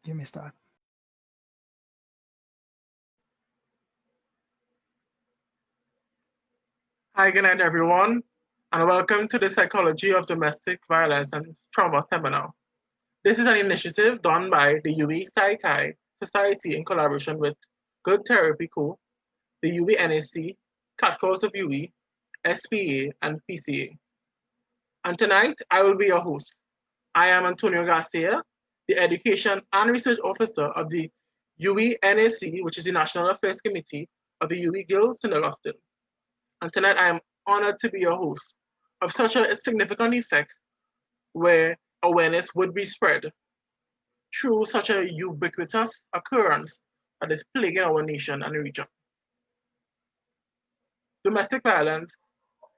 You may start. Hi, good night, everyone, and welcome to the Psychology of Domestic Violence and Trauma seminar. This is an initiative done by the PSI CHI Society in collaboration with Good Therapy Co., the NAC, Catcalls of UE, SPA, and PCA. And tonight, I will be your host. I am Antonio Garcia, the Education and Research Officer of the NAC, which is the National Affairs Committee of the UE Guild St. Augustine. And tonight I am honored to be your host of such a significant effect where awareness would be spread through such a ubiquitous occurrence that is plaguing our nation and region. Domestic violence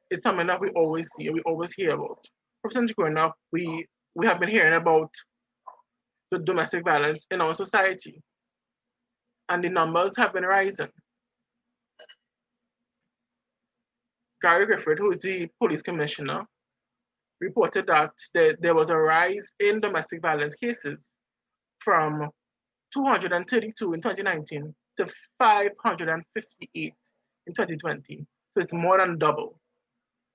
is something that we always see, we always hear about. Since growing up, we have been hearing about the domestic violence in our society, and the numbers have been rising. Gary Griffith, who is the police commissioner, reported that there was a rise in domestic violence cases from 232 in 2019 to 558 in 2020. So it's more than double.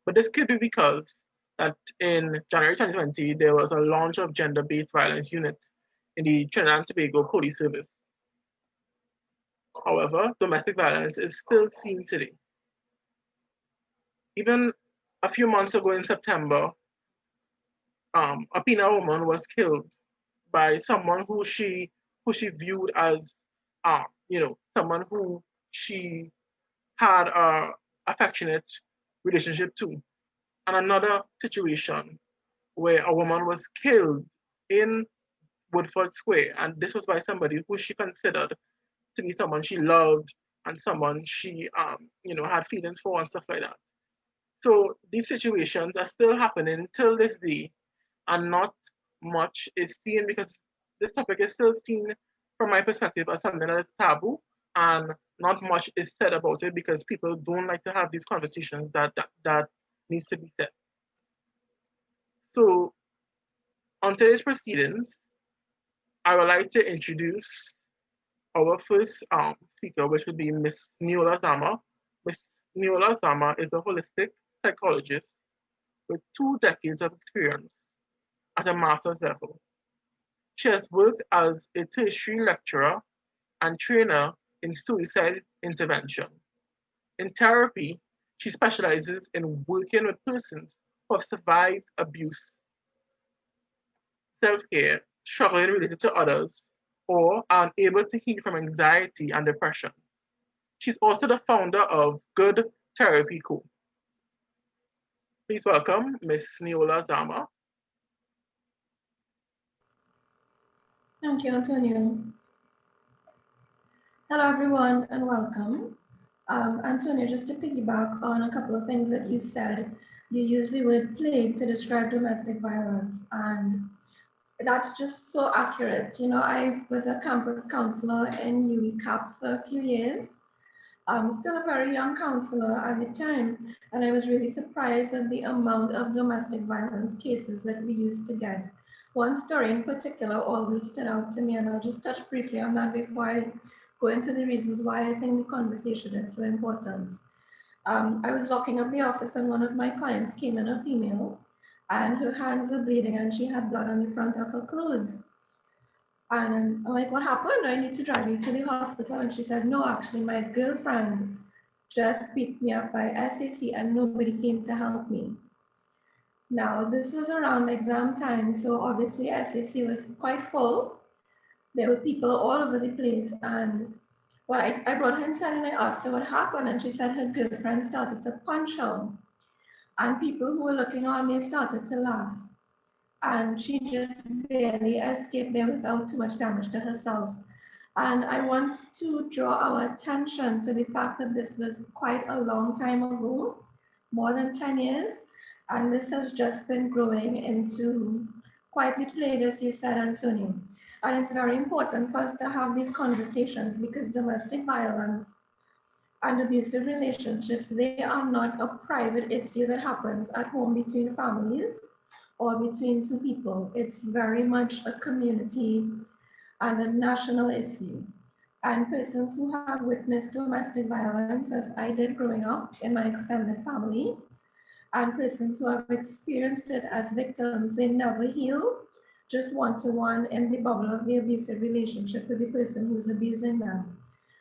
But this could be because that in January 2020, there was a launch of gender-based violence unit in the Trinidad and Tobago Police Service. However, domestic violence is still seen today. Even a few months ago in September, a Pina woman was killed by someone who she viewed as someone who she had a affectionate relationship to. And another situation where a woman was killed in Woodford Square, and this was by somebody who she considered to be someone she loved and someone she had feelings for and stuff like that. So these situations are still happening till this day, and not much is seen because this topic is still seen from my perspective as something that is taboo, and not much is said about it because people don't like to have these conversations that needs to be said. So on today's proceedings, I would like to introduce our first speaker, which would be Miss Neola Zama. Miss Neola Zama is a holistic psychologist with 2 decades of experience at a master's level. She has worked as a tertiary lecturer and trainer in suicide intervention. In therapy, she specializes in working with persons who have survived abuse, self-care, struggling related to others, or are unable to heal from anxiety and depression. She's also the founder of Good Therapy Co. Please welcome Miss Neola Zama. Thank you, Antonio. Hello, everyone, and welcome. Antonio, just to piggyback on a couple of things that you said, you use the word plague to describe domestic violence, and that's just so accurate. You know, I was a campus counselor in UE CAPS for a few years. I'm still a very young counselor at the time, and I was really surprised at the amount of domestic violence cases that we used to get. One story in particular always stood out to me, and I'll just touch briefly on that before I go into the reasons why I think the conversation is so important. I was locking up the office, and one of my clients came in, a female, and her hands were bleeding, and she had blood on the front of her clothes. And I'm like, what happened? I need to drive you to the hospital. And she said, no, actually, my girlfriend just picked me up by SAC and nobody came to help me. Now, this was around exam time, so obviously SAC was quite full. There were people all over the place. And well, I brought her inside and I asked her what happened. And she said her girlfriend started to punch her. And people who were looking on, they started to laugh. And she just barely escaped there without too much damage to herself. And I want to draw our attention to the fact that this was quite a long time ago, more than 10 years, and this has just been growing into quite the plague, as you said, Antonio. And it's very important for us to have these conversations because domestic violence and abusive relationships, they are not a private issue that happens at home between families or between two people. It's very much a community and a national issue. And persons who have witnessed domestic violence, as I did growing up in my extended family, and persons who have experienced it as victims, they never heal just one-to-one in the bubble of the abusive relationship with the person who's abusing them.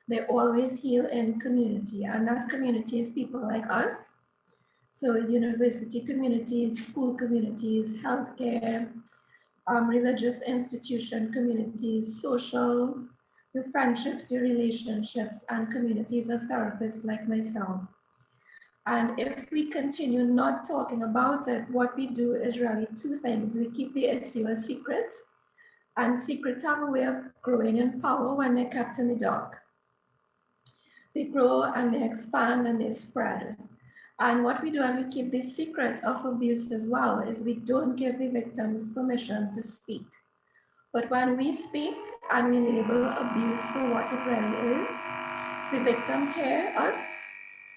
They always heal in community, and that community is people like us. So university communities, school communities, healthcare, religious institution communities, social, your friendships, your relationships, and communities of therapists like myself. And if we continue not talking about it, what we do is really two things. We keep the issue a secret, and secrets have a way of growing in power when they're kept in the dark. They grow and they expand and they spread. And what we do when we keep the secret of abuse as well is we don't give the victims permission to speak. But when we speak and we label abuse for what it really is, the victims hear us,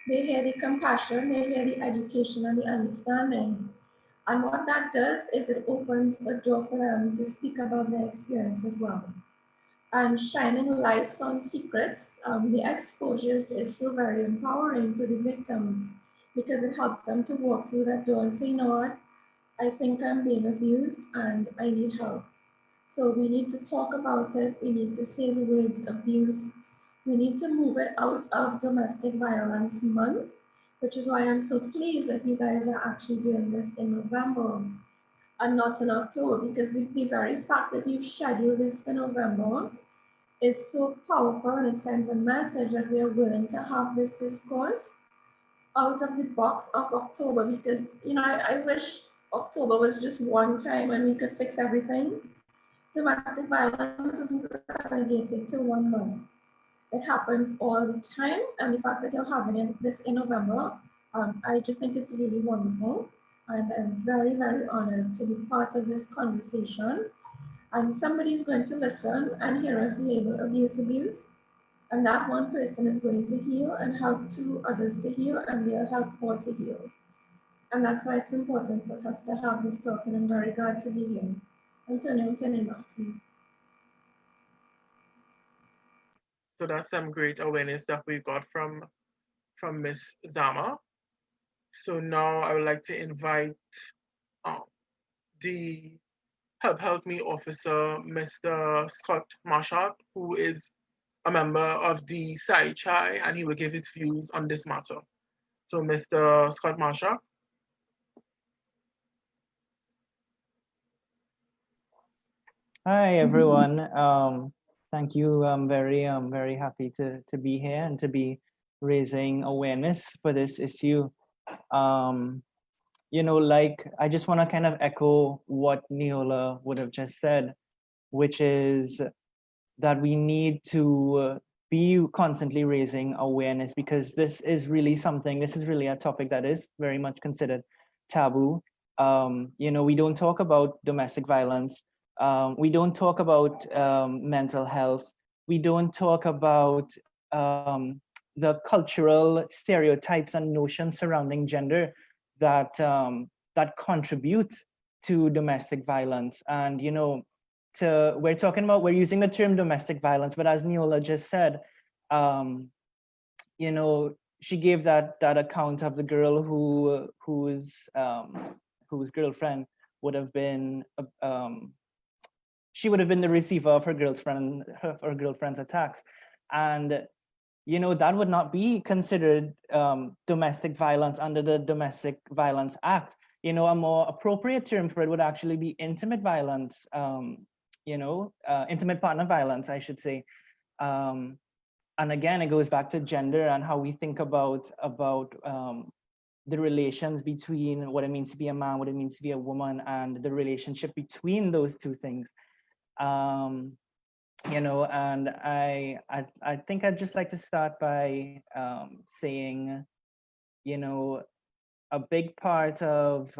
they hear the compassion, they hear the education and the understanding. And what that does is it opens a door for them to speak about their experience as well. And shining lights on secrets, the exposures is so very empowering to the victims because it helps them to walk through that door and say, you know what, I think I'm being abused and I need help. So we need to talk about it. We need to say the words abuse. We need to move it out of Domestic Violence Month, which is why I'm so pleased that you guys are actually doing this in November and not in October, because the very fact that you've scheduled this for November is so powerful, and it sends a message that we are willing to have this discourse out of the box of October, because I wish October was just one time and we could fix everything. Domestic violence isn't relegated to 1 month. It happens all the time, and the fact that you're having this in November, I just think it's really wonderful. And I'm very, very honored to be part of this conversation. And somebody's going to listen and hear us label abuse, and that one person is going to heal and help two others to heal, and they'll help more to heal. And that's why it's important for us to have this talk, and I'm very glad to be here. Antonio, I'm turning back to you. So that's some great awareness that we got from Miss Zama. So now I would like to invite um, the Help Me officer, Mr. Scott Marchack, who is a member of the PSI CHI, and he will give his views on this matter. So, Mr. Scott Marchack. Hi everyone. Thank you. I'm very happy to be here and to be raising awareness for this issue. Like I just want to kind of echo what Neola would have just said, which is that we need to be constantly raising awareness, because this is really a topic that is very much considered taboo. We don't talk about domestic violence. We don't talk about mental health. We don't talk about the cultural stereotypes and notions surrounding gender that that contribute to domestic violence. And we're using the term domestic violence, but as Neola just said, she gave that account of the girl whose girlfriend would have been she would have been the receiver of her girlfriend's attacks. And that would not be considered domestic violence under the Domestic Violence Act. A more appropriate term for it would actually be intimate violence, intimate partner violence, I should say. And again, it goes back to gender and how we think about the relations between what it means to be a man, what it means to be a woman, and the relationship between those two things. And I think I'd just like to start by saying, a big part of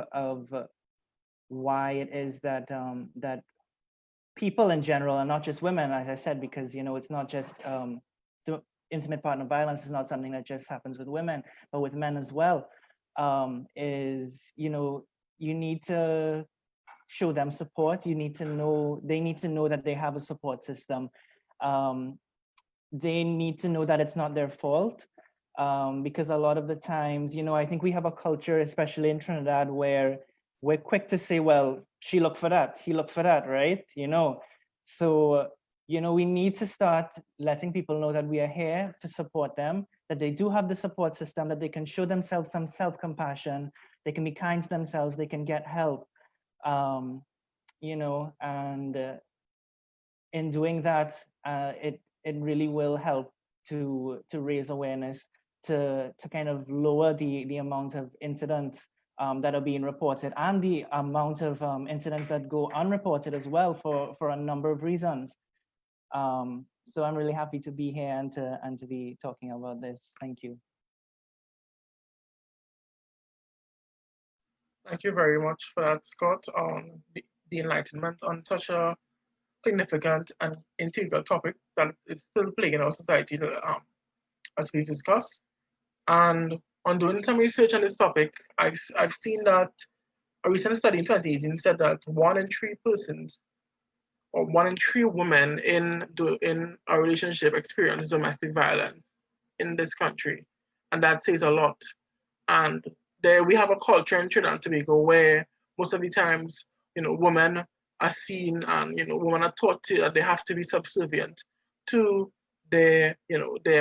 why it is that that people in general, and not just women, as I said, because it's not just intimate partner violence is not something that just happens with women, but with men as well. Is you need to show them support. You need to know, they need to know that they have a support system. They need to know that it's not their fault. Because a lot of the times, I think we have a culture, especially in Trinidad, where we're quick to say, well, she looked for that, he looked for that, right? So, we need to start letting people know that we are here to support them, that they do have the support system, that they can show themselves some self-compassion, they can be kind to themselves, they can get help, and in doing that, it really will help to raise awareness, to kind of lower the amount of incidents that are being reported, and the amount of incidents that go unreported as well for a number of reasons. So I'm really happy to be here and to be talking about this. Thank you. Thank you very much for that, Scott, on the enlightenment on such a significant and integral topic that is still plaguing our society, as we discussed. And on doing some research on this topic, I've seen that a recent study in 2018 said that 1 in 3 persons, or 1 in 3 women in a relationship experience domestic violence in this country. And that says a lot. And there we have a culture in Trinidad and Tobago where most of the times, women are seen and, women are taught that they have to be subservient to their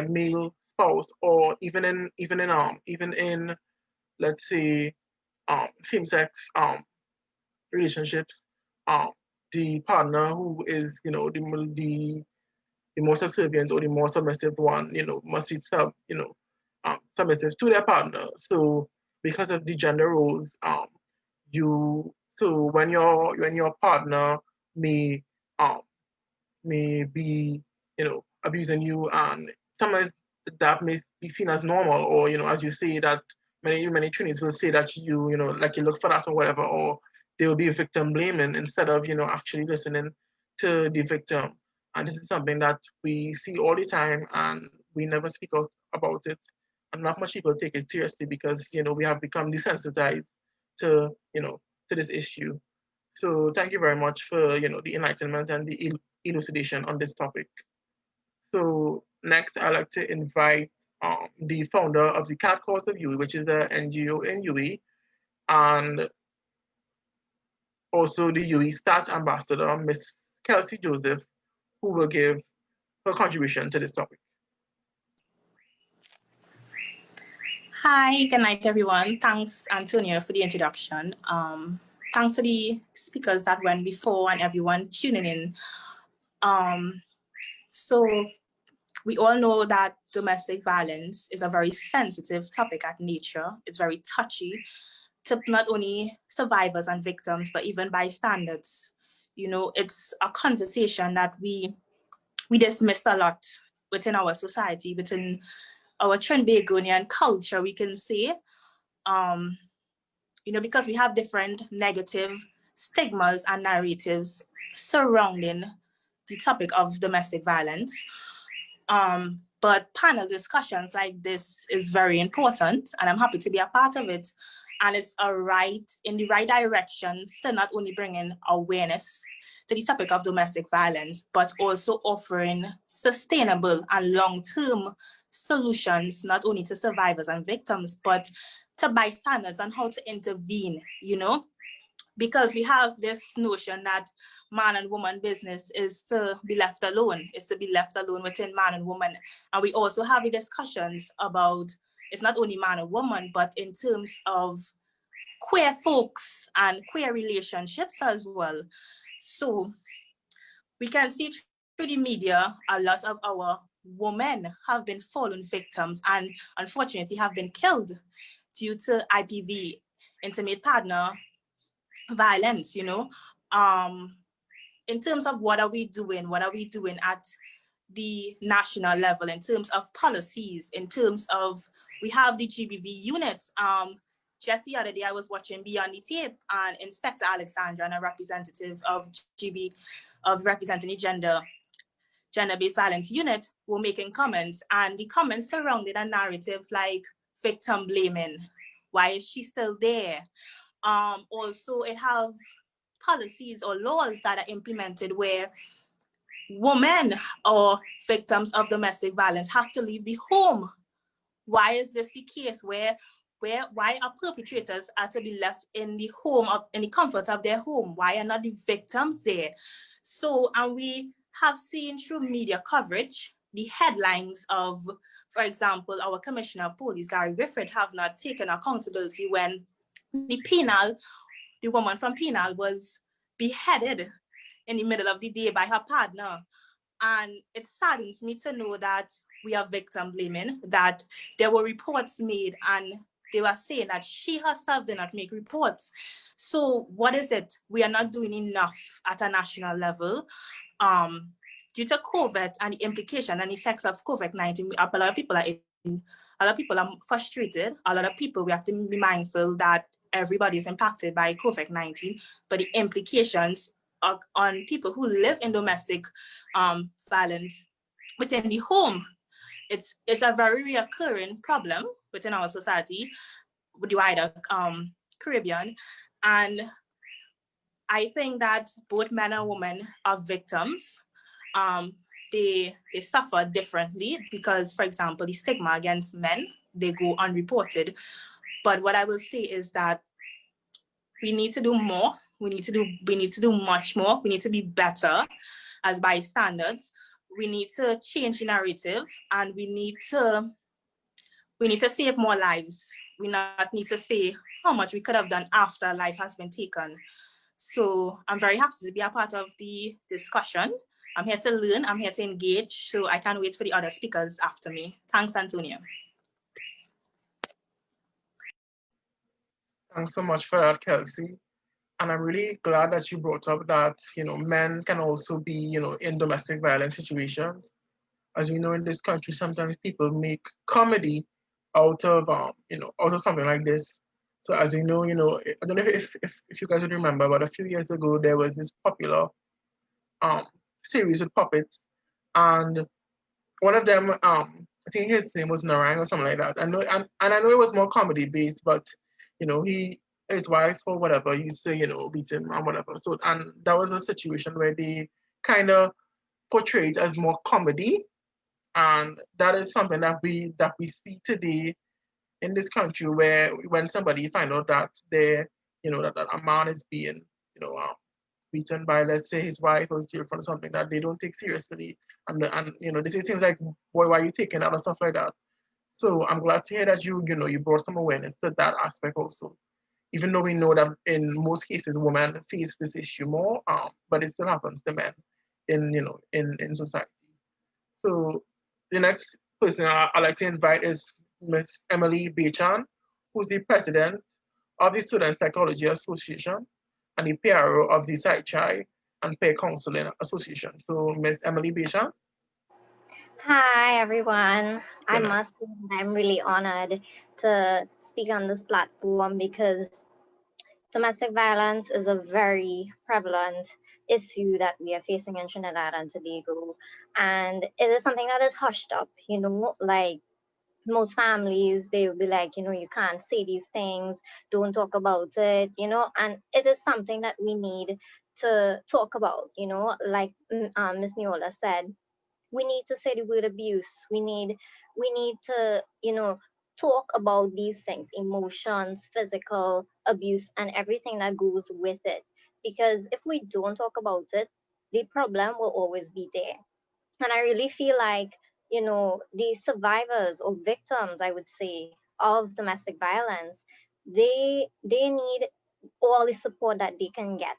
male spouse, or even in let's say same-sex relationships, the partner who is the more subservient or the more submissive one, must be submissive to their partner. So because of the gender roles, so when your partner may be abusing you, and sometimes that may be seen as normal, or as you say, that many Trinities will say that like you look for that or whatever, or they will be victim blaming instead of actually listening to the victim. And this is something that we see all the time, and we never speak out about it, and not much people take it seriously because we have become desensitized to to this issue. So thank you very much for the enlightenment and the elucidation on this topic. So next, I'd like to invite the founder of the Cat Cause of UE, which is an NGO in UE, and also the UE Stats Ambassador, Ms. Kelsie Joseph, who will give her contribution to this topic. Hi, good night, everyone. Thanks, Antonio, for the introduction. Thanks to the speakers that went before and everyone tuning in. So we all know that domestic violence is a very sensitive topic at nature. It's very touchy to not only survivors and victims, but even bystanders. It's a conversation that we dismiss a lot within our society, within our Trinbagonian culture, we can say, because we have different negative stigmas and narratives surrounding the topic of domestic violence. But panel discussions like this is very important, and I'm happy to be a part of it. And it's in the right direction to not only bringing awareness to the topic of domestic violence, but also offering sustainable and long-term solutions, not only to survivors and victims, but to bystanders on how to intervene, because we have this notion that man and woman business is to be left alone, within man and woman. And we also have the discussions about it's not only man and woman, but in terms of queer folks and queer relationships as well. So we can see through the media, a lot of our women have been fallen victims and unfortunately have been killed due to IPV, intimate partner violence, in terms of what are we doing at the national level, in terms of policies, in terms of, we have the GBV units. Just the other day, I was watching Beyond the Tape, and Inspector Alexandra and a representative of representing the gender-based violence unit were making comments, and the comments surrounded a narrative like victim blaming. Why is she still there? Also, it have policies or laws that are implemented where women or victims of domestic violence have to leave the home. Why is this the case why are perpetrators are to be left in the home in the comfort of their home? Why are not the victims there? So, and we have seen through media coverage the headlines of, for example, our Commissioner of Police, Gary Griffith, have not taken accountability when the woman from Penal was beheaded in the middle of the day by her partner. And it saddens me to know that we are victim blaming, that there were reports made and they were saying that she herself did not make reports. So what is it? We are not doing enough at a national level. Due to COVID and the implication and effects of COVID-19, a lot of people are frustrated. A lot of people, we have to be mindful that everybody is impacted by COVID-19, but the implications on people who live in domestic violence within the home, it's a very reoccurring problem within our society with the wider Caribbean. And I think that both men and women are victims. They suffer differently because, for example, the stigma against men, they go unreported. But what I will say is that we need to do more. We need to do much more. We need to be better as bystanders. We need to change the narrative, and we need to save more lives. We not need to say how much we could have done after life has been taken. So I'm very happy to be a part of the discussion. I'm here to learn, I'm here to engage, so I can't wait for the other speakers after me. Thanks, Antonia. Thanks so much for that, Kelsie. And I'm really glad that you brought up that, men can also be, in domestic violence situations. As you know, in this country, sometimes people make comedy out of, out of something like this. So as you know, I don't know if you guys would remember, but a few years ago, there was this popular series with puppets. And one of them, I think his name was Narang or something like that. I know, and I know it was more comedy based, but his wife or whatever used to beat him and whatever. So, and that was a situation where they kind of portrayed as more comedy, and that is something that we see today in this country, where when somebody find out that that a man is being beaten by, let's say, his wife or his girlfriend or something, that they don't take seriously, and they say things like, boy, why are you taking that, or stuff like that. So I'm glad to hear that you brought some awareness to that aspect also, even though we know that in most cases women face this issue more, but it still happens to men in society. So the next person I'd like to invite is Miss Emily Bachan, who's the president of the Student Psychology Association and the PRO of the PSI CHI and Peer Counseling Association. So Miss Emily Bachan. Hi, everyone. I Good night. must say that I'm really honored to speak on this platform because domestic violence is a very prevalent issue that we are facing in Trinidad and Tobago. And it is something that is hushed up, like most families, they will be like, you can't say these things, don't talk about it, and it is something that we need to talk about, like Miss Neola said. We need to say the word abuse. We need to talk about these things, emotions, physical abuse, and everything that goes with it, because if we don't talk about it, the problem will always be there. And I really feel like the survivors or victims, I would say, of domestic violence, they need all the support that they can get.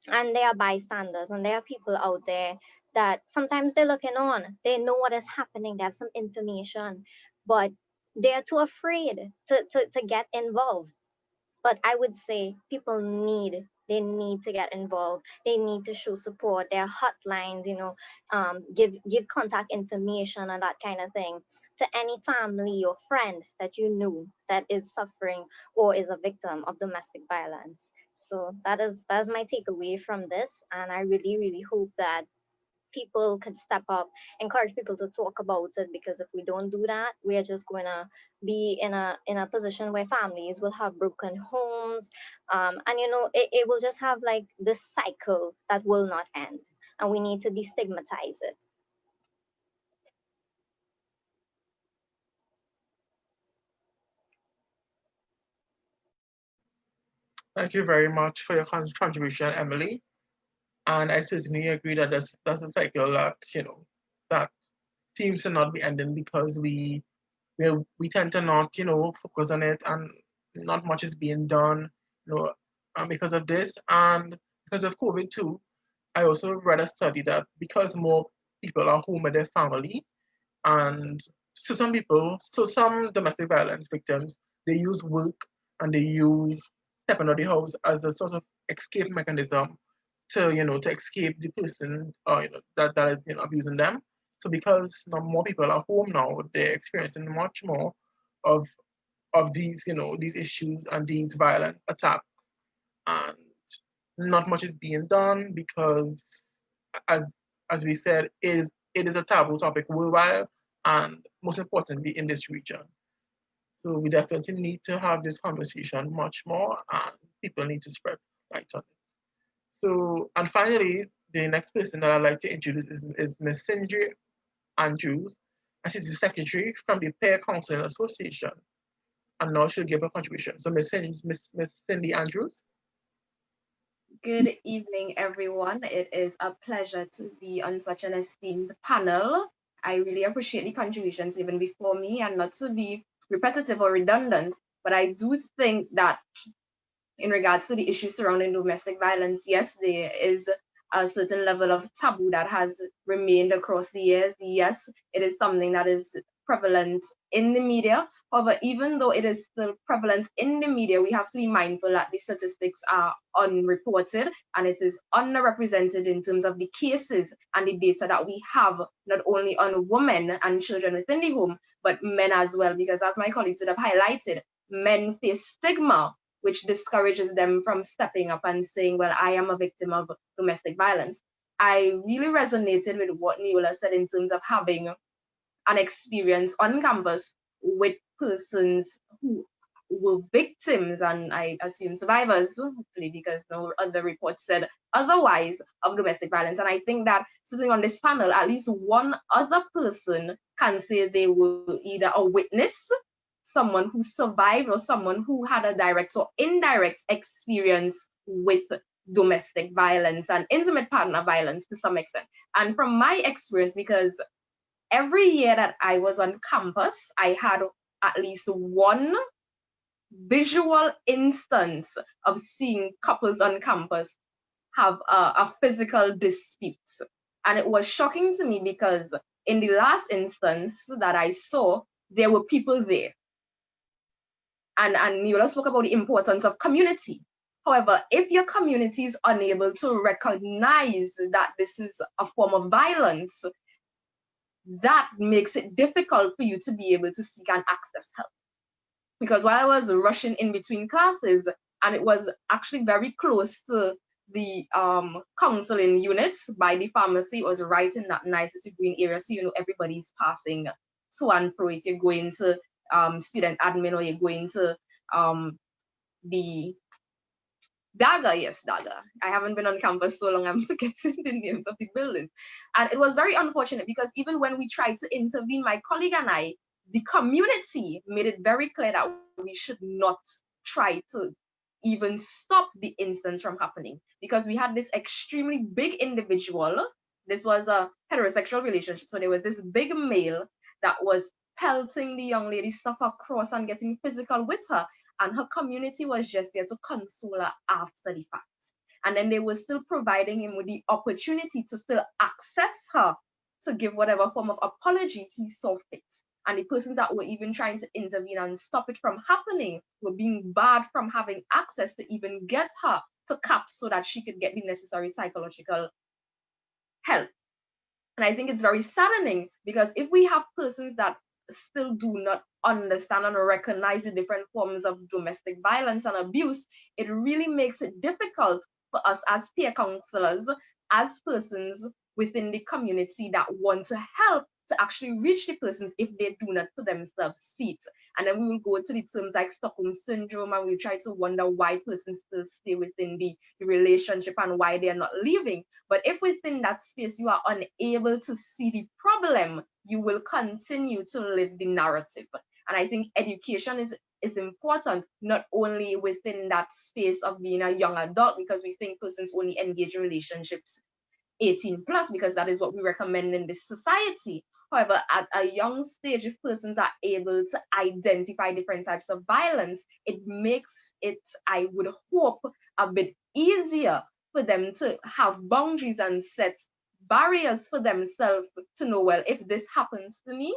And there are bystanders and there are people out there that sometimes they're looking on, they know what is happening, they have some information, but they're too afraid to get involved. But I would say people they need to get involved, they need to show support. There are hotlines, give contact information and that kind of thing to any family or friend that you know that is suffering or is a victim of domestic violence. So that's my takeaway from this, and I really hope that people could step up, encourage people to talk about it, because if we don't do that, we are just going to be in a position where families will have broken homes, and it will just have like this cycle that will not end, and we need to destigmatize it. Thank you very much for your contribution, Emily. And I certainly agree that that's a cycle that that seems to not be ending because we tend to not focus on it, and not much is being done, because of this and because of COVID too. I also read a study that because more people are home with their family, and some domestic violence victims, they use work and they use stepping out of the house as a sort of escape mechanism to escape the person that is abusing them. So because now more people are home now, they're experiencing much more of these these issues and these violent attacks, and not much is being done because as we said, it is a taboo topic worldwide, and most importantly in this region. So we definitely need to have this conversation much more, and people need to spread light on it. So, and finally, the next person that I'd like to introduce is Ms. Cindy Andrews, and she's the secretary from the Peer Counseling Association, and now she'll give a contribution. So, Ms. Cindy Andrews. Good evening, everyone. It is a pleasure to be on such an esteemed panel. I really appreciate the contributions even before me, and not to be repetitive or redundant, but I do think that in regards to the issues surrounding domestic violence, yes, there is a certain level of taboo that has remained across the years. Yes, it is something that is prevalent in the media. However, even though it is still prevalent in the media, we have to be mindful that the statistics are unreported and it is underrepresented in terms of the cases and the data that we have, not only on women and children within the home, but men as well. Because as my colleagues would have highlighted, men face stigma, which discourages them from stepping up and saying, well, I am a victim of domestic violence. I really resonated with what Neola said in terms of having an experience on campus with persons who were victims, and I assume survivors, hopefully, because no other report said otherwise, of domestic violence. And I think that sitting on this panel, at least one other person can say they were either a witness, someone who survived, or someone who had a direct or indirect experience with domestic violence and intimate partner violence to some extent. And from my experience, because every year that I was on campus, I had at least one visual instance of seeing couples on campus have a physical dispute. And it was shocking to me because in the last instance that I saw, there were people there. And Neola spoke about the importance of community. However, if your community is unable to recognize that this is a form of violence, that makes it difficult for you to be able to seek and access help. Because while I was rushing in between classes, and it was actually very close to the counseling units by the pharmacy, it was right in that nice green area, so everybody's passing to and fro. If you're going to student admin, or you're going to the Daga, yes, Daga. I haven't been on campus so long, I'm forgetting the names of the buildings. And it was very unfortunate because even when we tried to intervene, my colleague and I, the community made it very clear that we should not try to even stop the instance from happening, because we had this extremely big individual. This was a heterosexual relationship. So there was this big male that was pelting the young lady stuff across and getting physical with her. And her community was just there to console her after the fact. And then they were still providing him with the opportunity to still access her to give whatever form of apology he saw fit. And the persons that were even trying to intervene and stop it from happening were being barred from having access to even get her to CAPS so that she could get the necessary psychological help. And I think it's very saddening, because if we have persons that still do not understand and recognize the different forms of domestic violence and abuse, it really makes it difficult for us as peer counselors, as persons within the community that want to help to actually reach the persons if they do not for themselves see it. And then we will go to the terms like Stockholm Syndrome, and we try to wonder why persons still stay within the relationship and why they are not leaving. But if within that space you are unable to see the problem, you will continue to live the narrative. And I think education is important, not only within that space of being a young adult, because we think persons only engage in relationships 18 plus, because that is what we recommend in this society. However, at a young stage, if persons are able to identify different types of violence, it makes it, I would hope, a bit easier for them to have boundaries and set barriers for themselves to know, well, if this happens to me,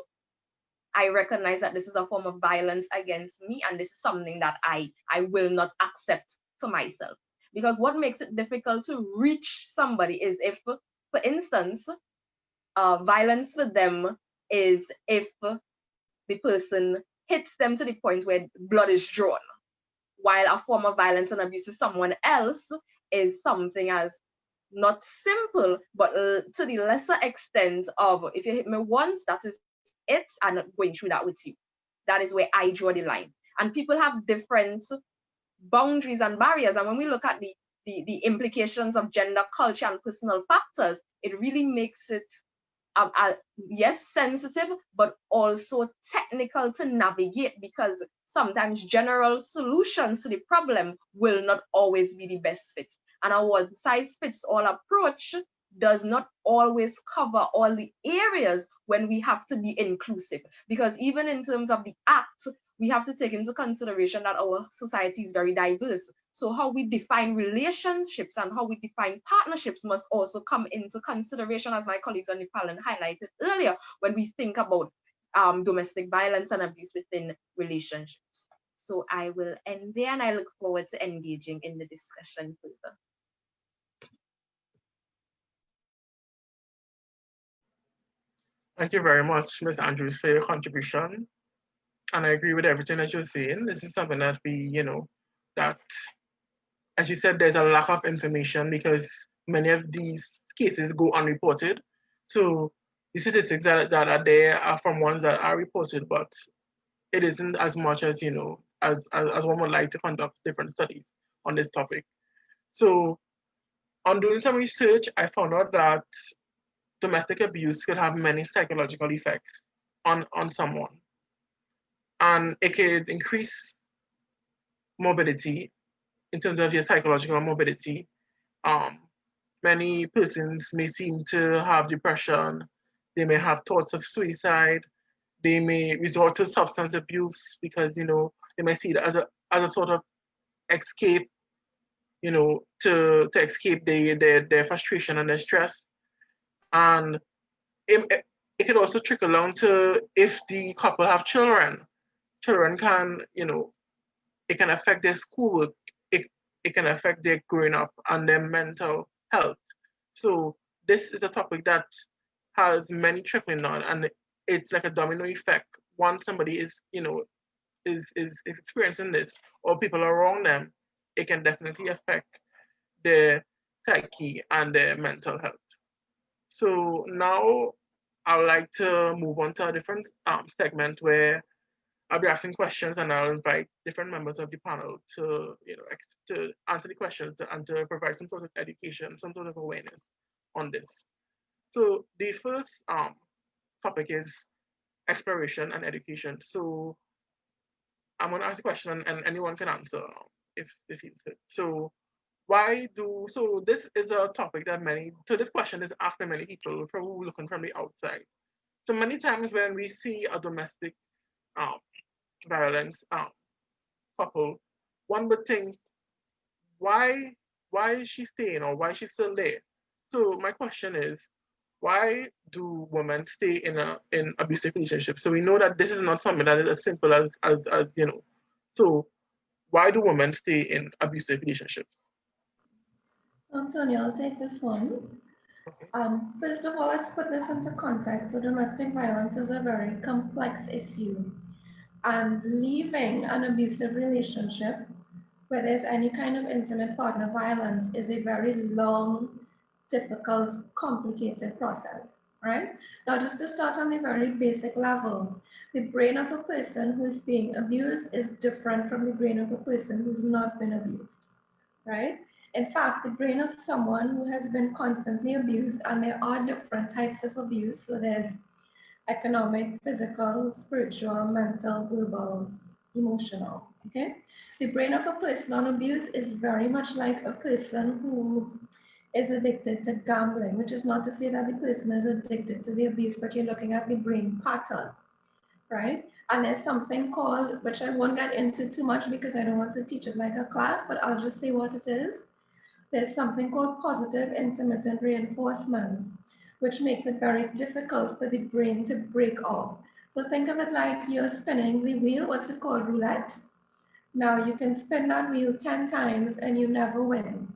I recognize that this is a form of violence against me, and this is something that I will not accept for myself. Because what makes it difficult to reach somebody is if, for instance, violence for them is if the person hits them to the point where blood is drawn, while a form of violence and abuse to someone else is something as not simple, but to the lesser extent of, if you hit me once, that is it, I'm not going through that with you. That is where I draw the line. And people have different boundaries and barriers. And when we look at the implications of gender, culture, and personal factors, it really makes it, yes, sensitive, but also technical to navigate, because sometimes general solutions to the problem will not always be the best fit. And a one-size-fits-all approach does not always cover all the areas when we have to be inclusive. Because even in terms of the act, we have to take into consideration that our society is very diverse. So how we define relationships and how we define partnerships must also come into consideration, as my colleagues on the panel highlighted earlier, when we think about domestic violence and abuse within relationships. So I will end there, and I look forward to engaging in the discussion further. Thank you very much, Ms. Andrews, for your contribution. And I agree with everything that you're saying. This is something that that, as you said, there's a lack of information because many of these cases go unreported. So the statistics that are there are from ones that are reported, but it isn't as much as, as one would like to conduct different studies on this topic. So on doing some research, I found out that domestic abuse could have many psychological effects on someone. And it could increase mobility in terms of your psychological mobility. Many persons may seem to have depression. They may have thoughts of suicide. They may resort to substance abuse because, they may see it as a sort of escape, to escape their frustration and their stress. And it could also trickle down to if the couple have children. Children can, it can affect their schoolwork. It can affect their growing up and their mental health. So this is a topic that has many trickling down, and it's like a domino effect. Once somebody is experiencing this, or people around them, it can definitely affect their psyche and their mental health. So now I would like to move on to a different segment where I'll be asking questions, and I'll invite different members of the panel to, to answer the questions and to provide some sort of education, some sort of awareness on this. So the first topic is exploration and education. So I'm going to ask a question, and anyone can answer if it's good. So this is a topic that this question is asked by many people who looking from the outside. So many times when we see a domestic violence couple, one would think, why is she staying, or why is she still there? So my question is, why do women stay in abusive relationships? So we know that this is not something that is as simple as So why do women stay in abusive relationships? Antonio, I'll take this one. First of all, let's put this into context. So domestic violence is a very complex issue. And leaving an abusive relationship where there's any kind of intimate partner violence is a very long difficult, complicated process, right? Now, just to start on the very basic level, the brain of a person who is being abused is different from the brain of a person who's not been abused, right? In fact, the brain of someone who has been constantly abused, and there are different types of abuse. So there's economic, physical, spiritual, mental, verbal, emotional, okay? The brain of a person on abuse is very much like a person who is addicted to gambling, which is not to say that the person is addicted to the abuse, but you're looking at the brain pattern, right? And there's something called, which I won't get into too much because I don't want to teach it like a class, but I'll just say what it is. There's something called positive intermittent reinforcement, which makes it very difficult for the brain to break off. So think of it like you're spinning the wheel, what's it called, roulette? Now you can spin that wheel 10 times and you never win.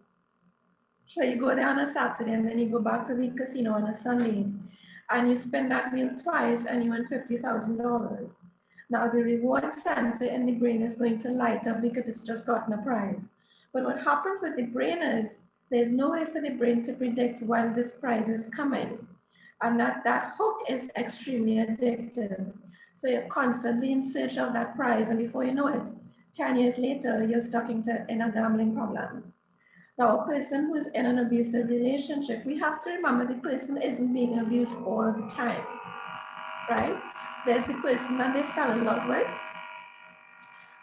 So you go there on a Saturday and then you go back to the casino on a Sunday and you spin that wheel twice and you win $50,000. Now the reward center in the brain is going to light up because it's just gotten a prize. But what happens with the brain is there's no way for the brain to predict when this prize is coming. And that hook is extremely addictive. So you're constantly in search of that prize, and before you know it, 10 years later, you're stuck in a gambling problem. Now, a person who's in an abusive relationship, we have to remember the person isn't being abused all the time, right? There's the person that they fell in love with.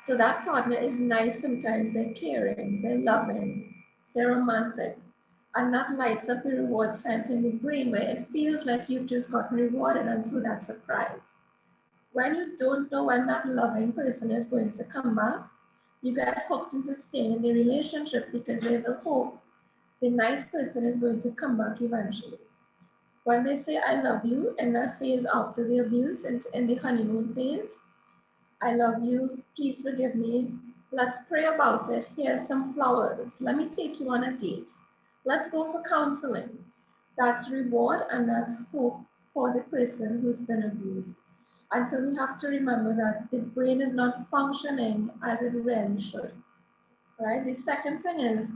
So that partner is nice sometimes, they're caring, they're loving, they're romantic. And that lights up the reward center in the brain where it feels like you've just gotten rewarded, and so that's a prize. When you don't know when that loving person is going to come back, you get hooked into staying in the relationship because there's a hope the nice person is going to come back eventually. When they say I love you in that phase after the abuse and in the honeymoon phase, I love you, please forgive me, let's pray about it, here's some flowers, let me take you on a date, let's go for counseling. That's reward and that's hope for the person who's been abused. And so we have to remember that the brain is not functioning as it really should, right? The second thing is,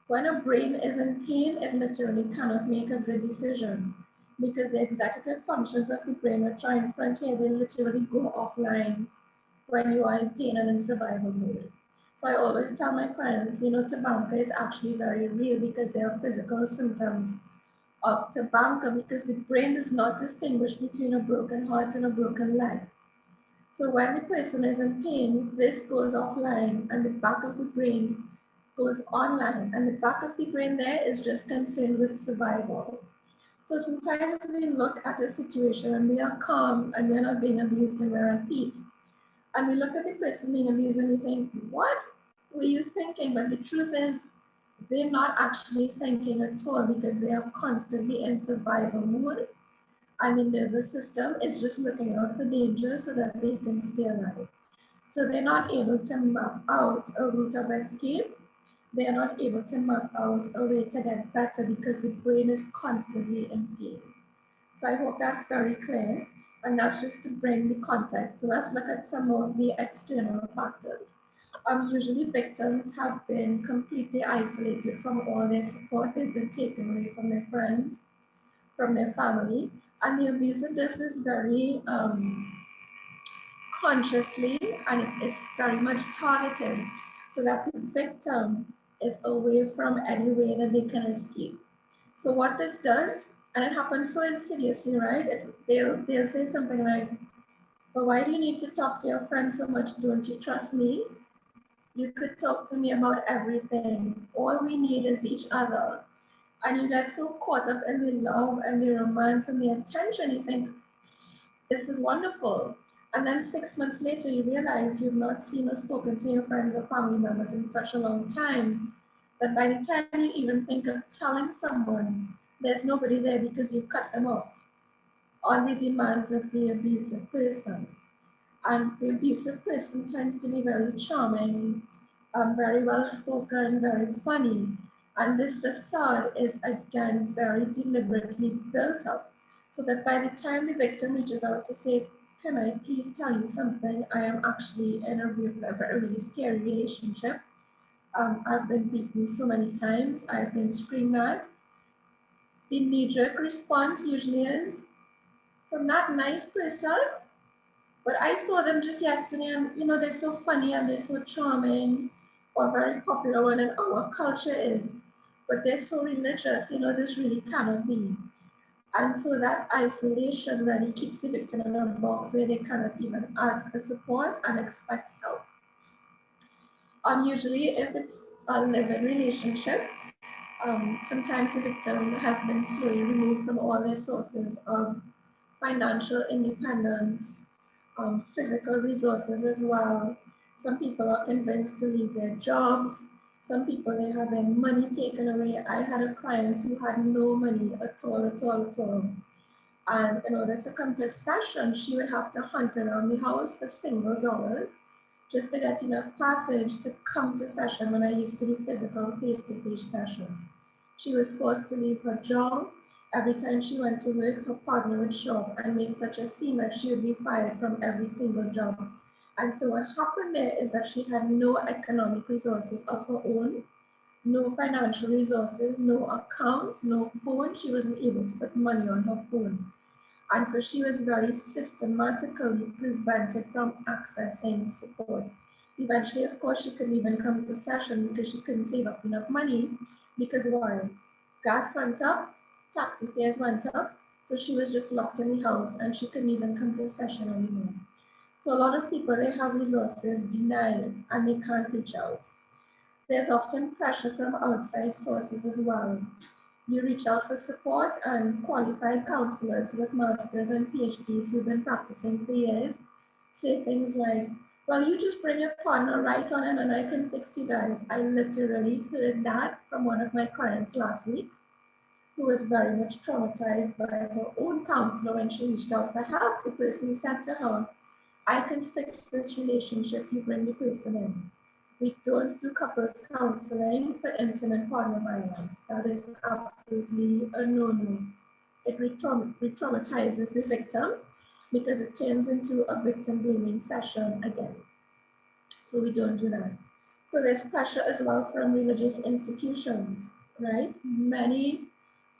when a brain is in pain, it literally cannot make a good decision because the executive functions of the brain are trying frontier, they literally go offline when you are in pain and in survival mode. So I always tell my clients, Tabanka is actually very real because there are physical symptoms of Tabanka because the brain does not distinguish between a broken heart and a broken leg. So when the person is in pain, this goes offline and the back of the brain goes online, and the back of the brain there is just concerned with survival. So sometimes we look at a situation and we are calm and we're not being abused and we're at peace. And we look at the person being abused and we think, what were you thinking? But the truth is, they're not actually thinking at all because they are constantly in survival mode. And the nervous system is just looking out for danger so that they can stay alive. So they're not able to map out a route of escape. They are not able to map out a way to get better because the brain is constantly in pain. So I hope that's very clear. And that's just to bring the context. So let's look at some of the external factors. Usually victims have been completely isolated from all their support. They've been taken away from their friends, from their family. And the abuser does this very consciously, and it's very much targeted so that the victim is away from any way that they can escape. So what this does, and it happens so insidiously, right? They'll say something like, well, why do you need to talk to your friend so much? Don't you trust me? You could talk to me about everything. All we need is each other. And you get so caught up in the love and the romance and the attention, you think, this is wonderful. And then 6 months later, you realize you've not seen or spoken to your friends or family members in such a long time that by the time you even think of telling someone, there's nobody there because you've cut them off on the demands of the abusive person. And the abusive person tends to be very charming, very well spoken, very funny. And this facade is again very deliberately built up so that by the time the victim reaches out to say, can I please tell you something? I am actually in a really scary relationship. I've been beaten so many times. I've been screamed at. the knee-jerk response usually is from that nice person. But I saw them just yesterday, and you know, they're so funny and they're so charming, or very popular one, and our culture is. But they're so religious, you know, this really cannot be. And so that isolation really keeps the victim in a box where they cannot even ask for support and expect help. Usually, if it's a live-in relationship, sometimes the victim has been slowly removed from all their sources of financial independence, physical resources as well. Some people are convinced to leave their jobs. Some people, they have their money taken away. I had a client who had no money at all, at all, at all. And in order to come to session, she would have to hunt around the house for single dollars just to get enough passage to come to session when I used to do physical face-to-face sessions. She was forced to leave her job. Every time she went to work, her partner would show up and make such a scene that she would be fired from every single job. And so what happened there is that she had no economic resources of her own, no financial resources, no account, no phone. She wasn't able to put money on her phone. And so she was very systematically prevented from accessing support. Eventually, of course, she couldn't even come to session because she couldn't save up enough money. Because why? Gas went up, taxi fares went up, so she was just locked in the house and she couldn't even come to session anymore. So a lot of people, they have resources denied and they can't reach out. There's often pressure from outside sources as well. You reach out for support, and qualified counselors with masters and PhDs who've been practicing for years say things like, well, you just bring your partner right on in and I can fix you guys. I literally heard that from one of my clients last week, who was very much traumatized by her own counselor when she reached out for help. The person said to her, I can fix this relationship, you bring the person in. We don't do couples counseling for intimate partner violence. That is absolutely a no-no. It re-traumatizes the victim because it turns into a victim blaming session again. So we don't do that. So there's pressure as well from religious institutions, right? Many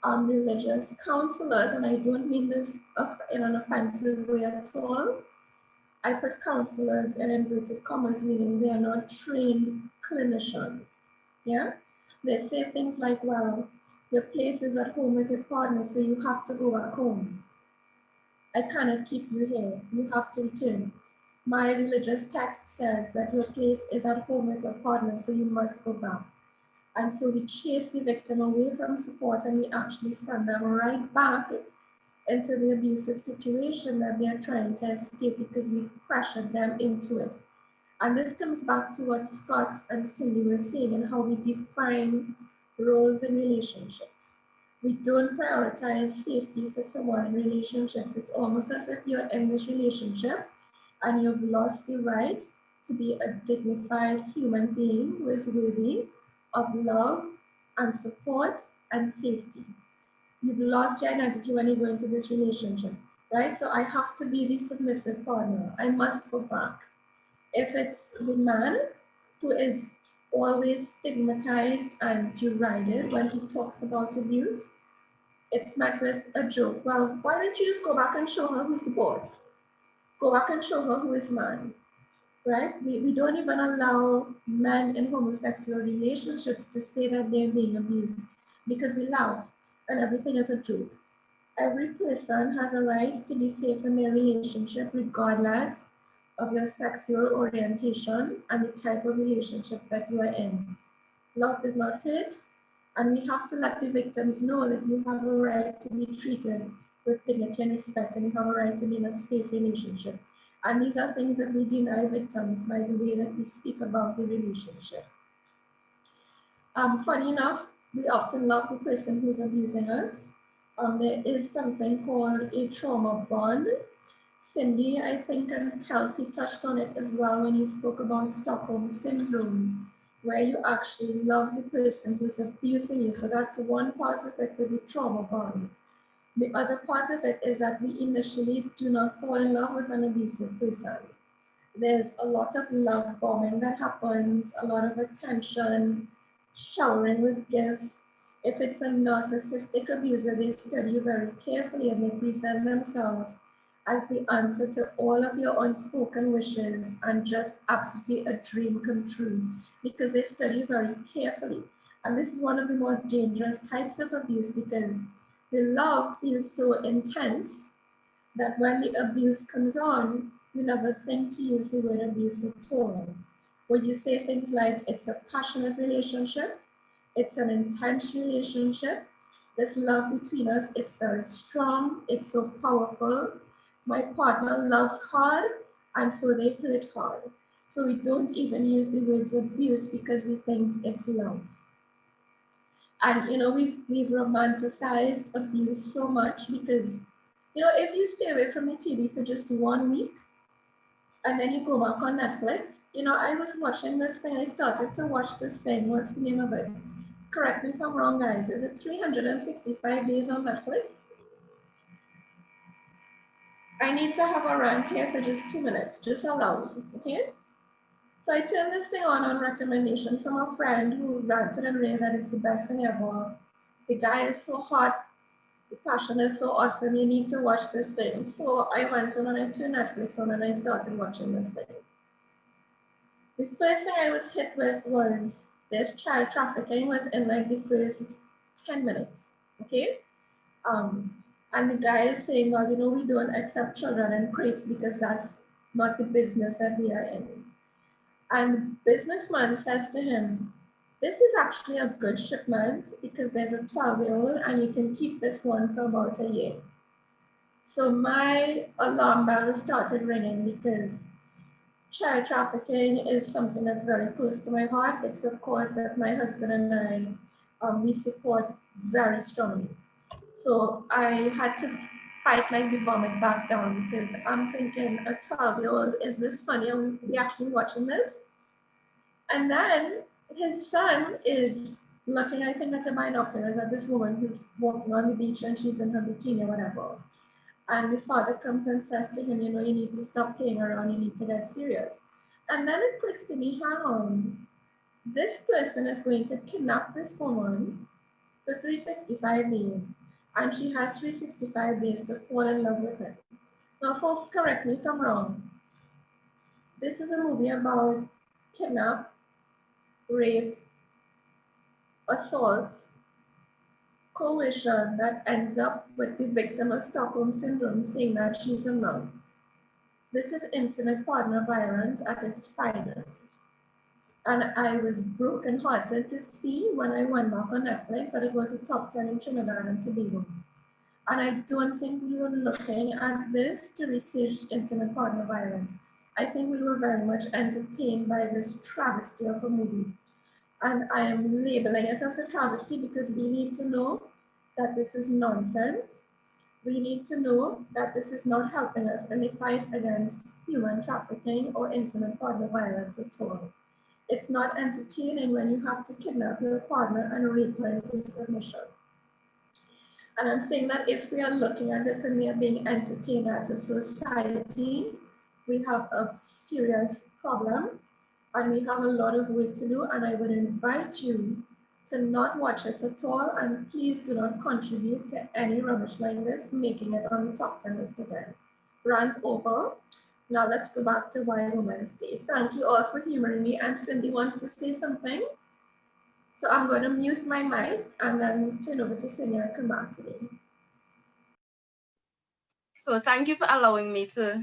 religious counselors, and I don't mean this in an offensive way at all, I put counselors in inverted commas, meaning they are not trained clinicians. Yeah? They say things like, well, your place is at home with your partner, so you have to go back home. I cannot keep you here. You have to return. My religious text says that your place is at home with your partner, so you must go back. And so we chase the victim away from support and we actually send them right back into the abusive situation that they're trying to escape because we've pressured them into it. And this comes back to what Scott and Cindy were saying and how we define roles in relationships. We don't prioritize safety for someone in relationships. It's almost as if you're in this relationship and you've lost the right to be a dignified human being who is worthy of love and support and safety. You've lost your identity when you go into this relationship, right? So I have to be the submissive partner. I must go back. If it's the man who is always stigmatized and derided when he talks about abuse, it's met with a joke. Well, why don't you just go back and show her who's the boss? Go back and show her who is man, right? We don't even allow men in homosexual relationships to say that they're being abused because we laugh and everything is a joke. Every person has a right to be safe in their relationship regardless of your sexual orientation and the type of relationship that you are in. Love is not hate, and we have to let the victims know that you have a right to be treated with dignity and respect, and you have a right to be in a safe relationship. And these are things that we deny victims by the way that we speak about the relationship. Funny enough, we often love the person who's abusing us. There is something called a trauma bond. Cindy, I think, and Kelsie touched on it as well when you spoke about Stockholm Syndrome, where you actually love the person who's abusing you. So that's one part of it with the trauma bond. The other part of it is that we initially do not fall in love with an abusive person. There's a lot of love bombing that happens, a lot of attention, showering with gifts. If it's a narcissistic abuser, they study very carefully and they present themselves as the answer to all of your unspoken wishes and just absolutely a dream come true because they study very carefully. And this is one of the more dangerous types of abuse because the love feels so intense that when the abuse comes on, you never think to use the word abuse at all. When you say things like it's a passionate relationship, it's an intense relationship, this love between us, it's very strong, it's so powerful. My partner loves hard, and so they hurt hard. So we don't even use the words abuse because we think it's love. And we've romanticized abuse so much because if you stay away from the TV for just 1 week and then you go back on Netflix, I was watching this thing. I started to watch this thing. What's the name of it? Correct me if I'm wrong, guys. Is it 365 days on Netflix? I need to have a rant here for just 2 minutes. Just allow me, okay? So I turned this thing on recommendation from a friend who ranted and raved that it's the best thing ever. The guy is so hot. The passion is so awesome. You need to watch this thing. So I went on and I turned Netflix on and I started watching this thing. The first thing I was hit with was this child trafficking within like the first 10 minutes, okay? And the guy is saying, well, we don't accept children in crates because that's not the business that we are in. And the businessman says to him, this is actually a good shipment because there's a 12-year-old and you can keep this one for about a year. So my alarm bell started ringing because child trafficking is something that's very close to my heart. It's a cause that my husband and I, we support very strongly. So I had to fight like the vomit back down because I'm thinking a 12-year-old, is this funny? Are we actually watching this? And then his son is looking, I think, at the binoculars at this woman who's walking on the beach and she's in her bikini or whatever. And the father comes and says to him, you need to stop playing around, you need to get serious. And then it clicks to me, hang on, this person is going to kidnap this woman for 365 days. And she has 365 days to fall in love with him. Now, folks, correct me if I'm wrong. This is a movie about kidnap, rape, assault, coercion that ends up with the victim of Stockholm Syndrome saying that she's in love. This is intimate partner violence at its finest. And I was brokenhearted to see when I went back on Netflix that it was the top 10 in Trinidad and Tobago. And I don't think we were looking at this to research intimate partner violence. I think we were very much entertained by this travesty of a movie. And I am labeling it as a travesty because we need to know that this is nonsense. We need to know that this is not helping us in the fight against human trafficking or intimate partner violence at all. It's not entertaining when you have to kidnap your partner and rape her into submission. And I'm saying that if we are looking at this and we are being entertained as a society, we have a serious problem and we have a lot of work to do. And I would invite you to not watch it at all. And please do not contribute to any rubbish like this, making it on the top 10 list again. Rant over. Now let's go back to Why Women Stay. Thank you all for humoring me. And Cindy wants to say something. So I'm going to mute my mic and then turn over to Cindy and come back to me. So thank you for allowing me to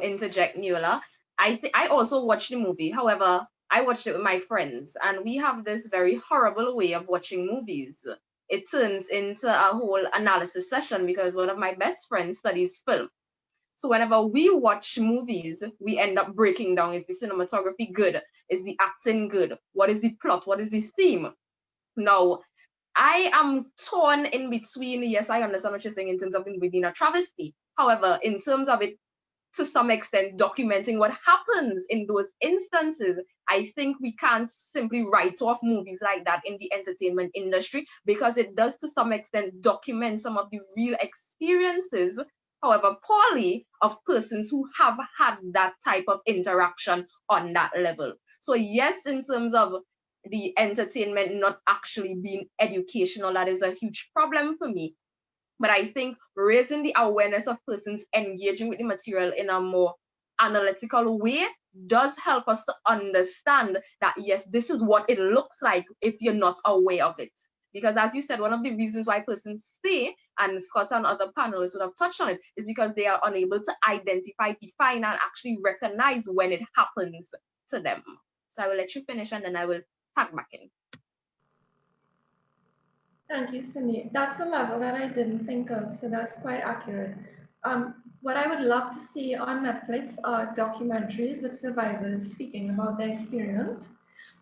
interject, Neola. I also watched the movie. However, I watched it with my friends, and we have this very horrible way of watching movies. It turns into a whole analysis session because one of my best friends studies film. So whenever we watch movies, we end up breaking down, is the cinematography good? Is the acting good? What is the plot? What is the theme? Now, I am torn in between. Yes, I understand what you're saying in terms of it being a travesty. However, in terms of it, to some extent, documenting what happens in those instances, I think we can't simply write off movies like that in the entertainment industry because it does to some extent document some of the real experiences, however poorly, of persons who have had that type of interaction on that level. So yes, in terms of the entertainment not actually being educational, that is a huge problem for me. But I think raising the awareness of persons engaging with the material in a more analytical way does help us to understand that, yes, this is what it looks like if you're not aware of it. Because as you said, one of the reasons why persons stay, and Scott and other panelists would have touched on it, is because they are unable to identify, define, and actually recognize when it happens to them. So I will let you finish and then I will tag back in. Thank you, Cindy. That's a level that I didn't think of, so that's quite accurate. What I would love to see on Netflix are documentaries with survivors speaking about their experience.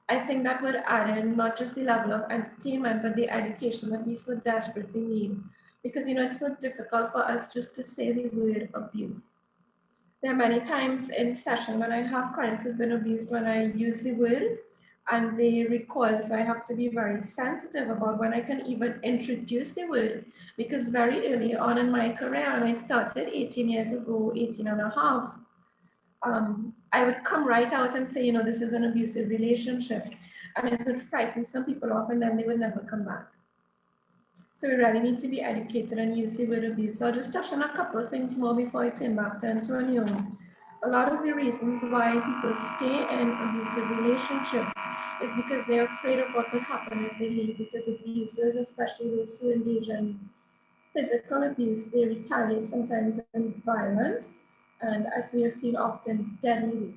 I think that would add in not just the level of entertainment, but the education that we so desperately need. Because, it's so difficult for us just to say the word abuse. There are many times in session when I have clients who've been abused when I use the word and they recoil. So I have to be very sensitive about when I can even introduce the word, because very early on in my career, and I started 18 years ago, 18 and a half, I would come right out and say, this is an abusive relationship. And it would frighten some people off and then they would never come back. So we really need to be educated and use the word abuse. So I'll just touch on a couple of things more before I turn back to Antonio. A lot of the reasons why people stay in abusive relationships is because they're afraid of what would happen if they leave, because abusers, especially those who engage in physical abuse, they retaliate sometimes in violent, and as we have seen, often deadly ways.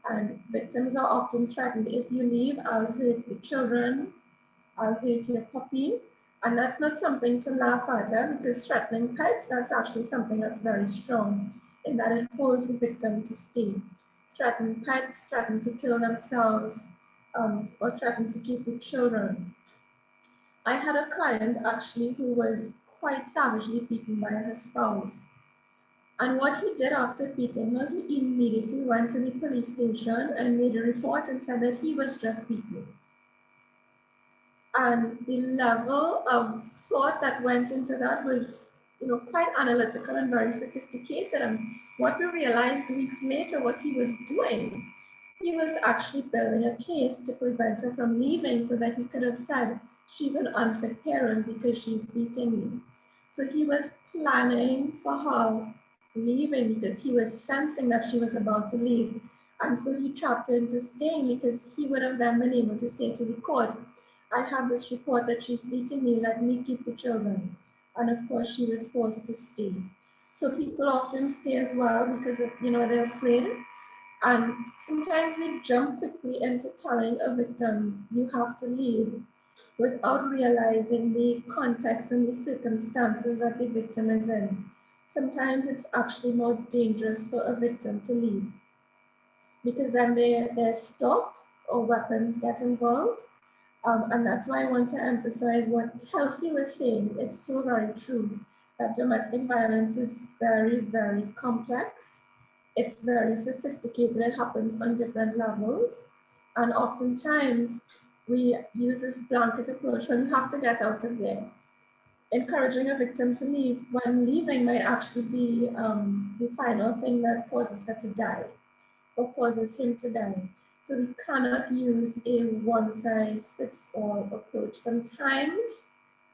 And victims are often threatened: if you leave, I'll hurt the children, I'll hurt your puppy. And that's not something to laugh at, because threatening pets, that's actually something that's very strong, in that it holds the victim to stay. Threaten pets, threaten to kill themselves, or threaten to keep the children. I had a client actually who was quite savagely beaten by her spouse. And what he did after beating her, he immediately went to the police station and made a report and said that he was just beaten. And the level of thought that went into that was, quite analytical and very sophisticated. And what we realized weeks later, what he was doing, he was actually building a case to prevent her from leaving, so that he could have said, she's an unfit parent because she's beating me. So he was planning for her leaving because he was sensing that she was about to leave. And so he trapped her into staying, because he would have then been able to say to the court, I have this report that she's beating me, let me keep the children. And of course she was forced to stay. So people often stay as well because they're afraid. And sometimes we jump quickly into telling a victim, you have to leave, without realizing the context and the circumstances that the victim is in. Sometimes it's actually more dangerous for a victim to leave, because then they're stalked or weapons get involved. And that's why I want to emphasize what Kelsie was saying. It's so very true that domestic violence is very, very complex. It's very sophisticated. It happens on different levels. And oftentimes we use this blanket approach when you have to get out of there. Encouraging a victim to leave when leaving might actually be the final thing that causes her to die or causes him to die. So we cannot use a one-size-fits-all approach. Sometimes,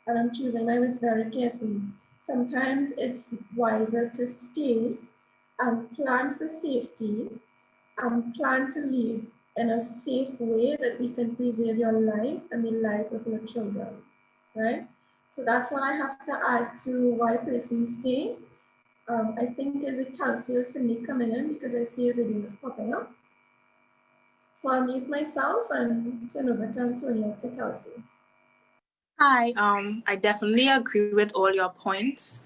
and I'm choosing my words very carefully, sometimes it's wiser to stay and plan for safety and plan to leave in a safe way that we can preserve your life and the life of your children, right? So that's what I have to add to why persons stay. I think is it Kelsie or Cindy coming in, because I see a video is popping up. So I'll mute myself and turn over to Antonio to Kelsie. Hi, I definitely agree with all your points,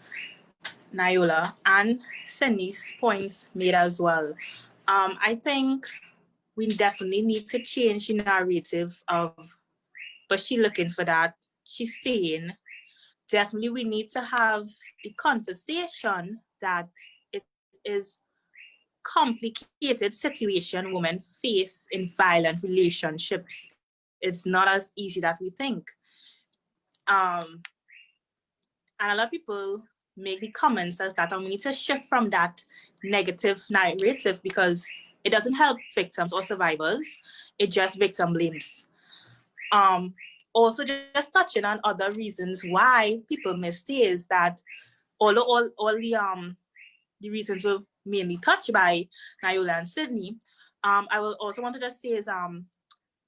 Neola, and Cindy's points made as well. I think we definitely need to change the narrative of, but she looking for that, she's staying. Definitely we need to have the conversation that it is complicated situation women face in violent relationships. It's not as easy that we think. And a lot of people make the comments as that, and we need to shift from that negative narrative, because it doesn't help victims or survivors. It just victim blames. Also, just touching on other reasons why people mistake is that although all the reasons were mainly touched by Neola and Sydney, I will also want to just say is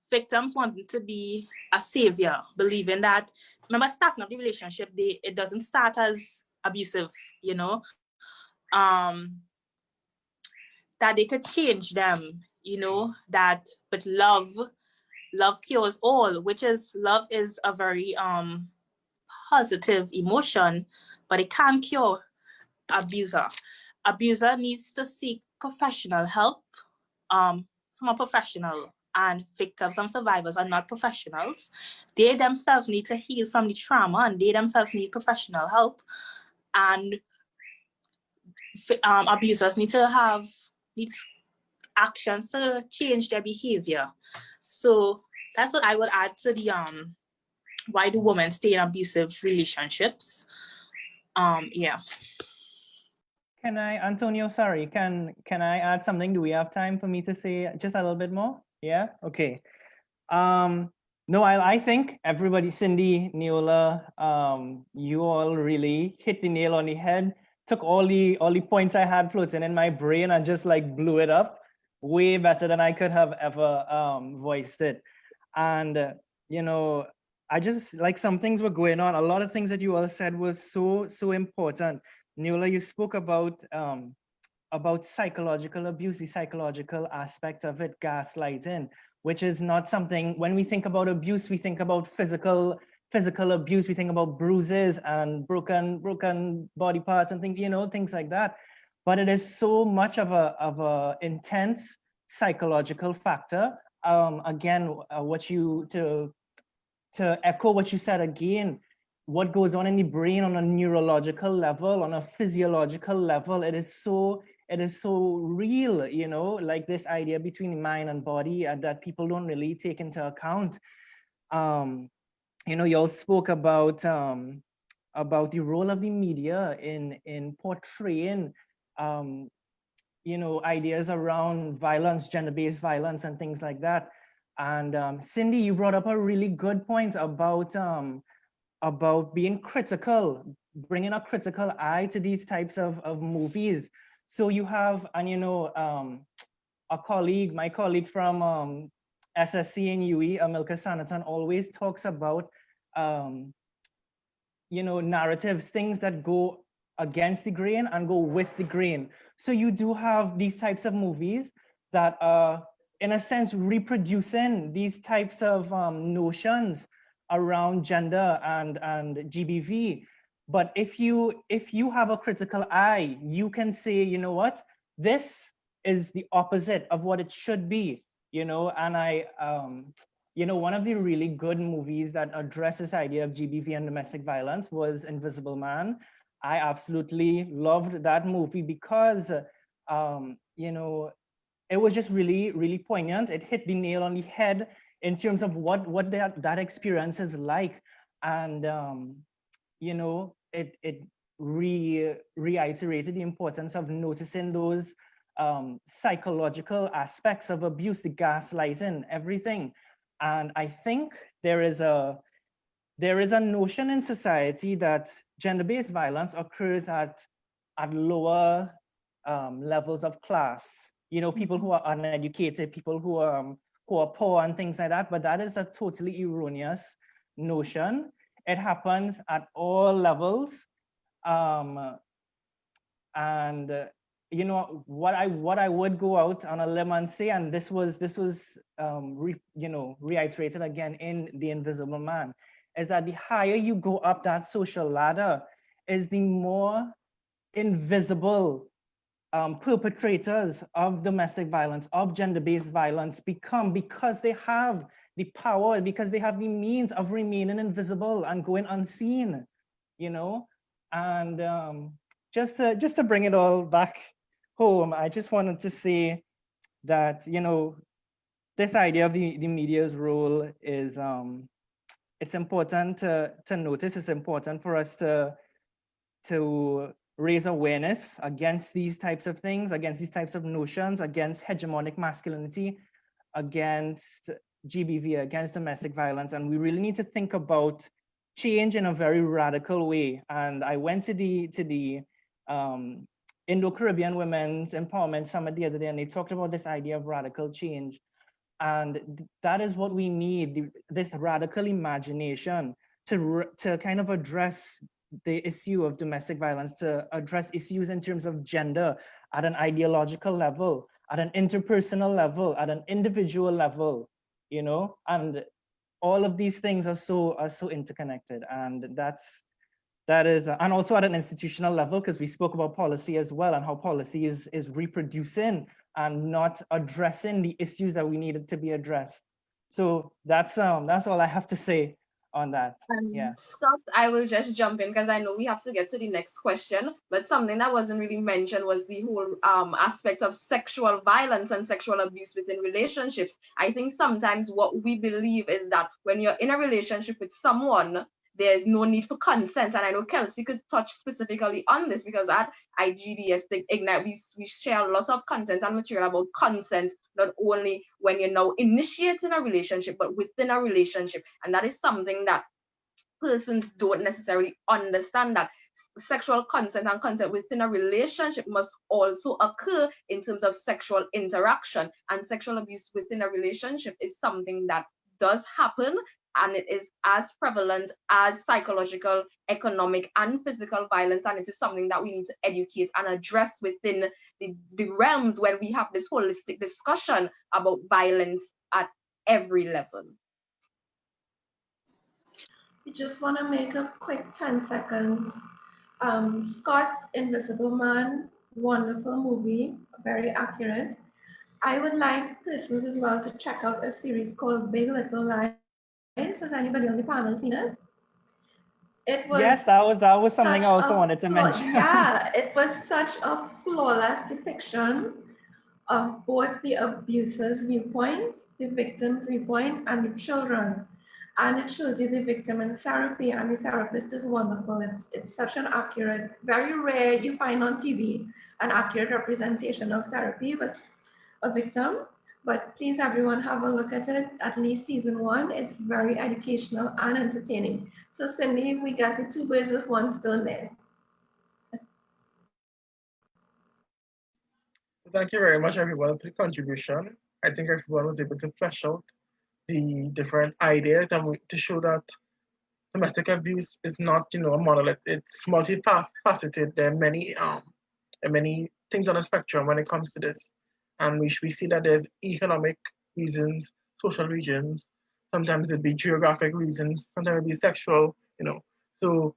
victims wanting to be a savior, believing that, remember, starting up the relationship, it doesn't start as abusive, you know, that they could change them, you know, that with love cures all, which is, love is a very positive emotion, but it can't cure abuser. Abuser needs to seek professional help from a professional, and victims and survivors are not professionals. They themselves need to heal from the trauma, and they themselves need professional help. And abusers need actions to change their behavior. So that's what I would add to the why do women stay in abusive relationships. Yeah. Can I, Antonio, sorry, can I add something? Do we have time for me to say just a little bit more? Yeah, okay. No, I think everybody, Cindy, Neola, you all really hit the nail on the head, took all the points I had floating in my brain and just like blew it up way better than I could have ever voiced it. And, you know, I just, like, some things were going on. A lot of things that you all said was so important. Neola, you spoke about psychological abuse, the psychological aspect of it, gaslighting, which is not something, when we think about abuse, we think about physical abuse, we think about bruises and broken body parts and things, you know, things like that. But it is so much of a intense psychological factor. Again, to echo what you said again, what goes on in the brain on a neurological level, on a physiological level, it is so real, you know, like this idea between mind and body that people don't really take into account. You know, you all spoke about the role of the media in portraying you know, ideas around violence, gender-based violence and things like that. And Cindy, you brought up a really good point about being critical, bringing a critical eye to these types of movies. So you have, and you know, my colleague from SSC in UE, Amilka Sanatan, always talks about, you know, narratives, things that go against the grain and go with the grain. So you do have these types of movies that are, in a sense, reproducing these types of notions around gender and GBV. But if you have a critical eye, you can say, you know what, this is the opposite of what it should be, you know. And you know, one of the really good movies that address this idea of GBV and domestic violence was Invisible Man. I absolutely loved that movie because, you know, it was just really poignant. It hit the nail on the head in terms of what that experience is like. And, you know, it reiterated the importance of noticing those psychological aspects of abuse, the gaslighting, everything. And I think there is a notion in society that gender-based violence occurs at lower levels of class. You know, people who are uneducated, people who are poor and things like that. But that is a totally erroneous notion. It happens at all levels. You know, what I would go out on a limb and say, and this was you know, reiterated again in The Invisible Man, is that the higher you go up that social ladder, is the more invisible perpetrators of domestic violence, of gender-based violence become, because they have the power, because they have the means of remaining invisible and going unseen, you know. And just to bring it all back home, I just wanted to say that, you know, this idea of the media's role is, it's important to notice. It's important for us to raise awareness against these types of things, against these types of notions, against hegemonic masculinity, against GBV, against domestic violence, and we really need to think about change in a very radical way. And I went to the Indo-Caribbean Women's Empowerment Summit the other day, and they talked about this idea of radical change. And that is what we need, this radical imagination to kind of address the issue of domestic violence, to address issues in terms of gender at an ideological level, at an interpersonal level, at an individual level, you know, and all of these things are so interconnected. And that is, and also at an institutional level, because we spoke about policy as well, and how policy is reproducing and not addressing the issues that we needed to be addressed. So that's all I have to say on that. Yeah. Scott, I will just jump in because I know we have to get to the next question, but something that wasn't really mentioned was the whole aspect of sexual violence and sexual abuse within relationships. I think sometimes what we believe is that when you're in a relationship with someone, there's no need for consent. And I know Kelsie could touch specifically on this because at IGDS, the Ignite, we share lots of content and material about consent, not only when you're now initiating a relationship, but within a relationship. And that is something that persons don't necessarily understand, that sexual consent and consent within a relationship must also occur in terms of sexual interaction. And sexual abuse within a relationship is something that does happen, and it is as prevalent as psychological, economic, and physical violence. And it is something that we need to educate and address within the realms when we have this holistic discussion about violence at every level. I just want to make a quick 10 seconds. Scott's Invisible Man, wonderful movie, very accurate. I would like persons as well to check out a series called Big Little Lies. Has anybody on the panel seen it? It was, yes, that was something I also wanted to mention. Yeah, it was such a flawless depiction of both the abuser's viewpoint, the victim's viewpoint, and the children. And it shows you the victim in therapy, and the therapist is wonderful. It's such an accurate, very rare you find on TV, an accurate representation of therapy with a victim. But please, everyone, have a look at it, at least season 1. It's very educational and entertaining. So Cindy, we got the 2 birds with 1 stone there. Thank you very much, everyone, for the contribution. I think everyone was able to flesh out the different ideas and to show that domestic abuse is not, a monolith. It's multifaceted. There are many things on the spectrum when it comes to this. And we see that there's economic reasons, social reasons, sometimes it'd be geographic reasons, sometimes it'd be sexual, So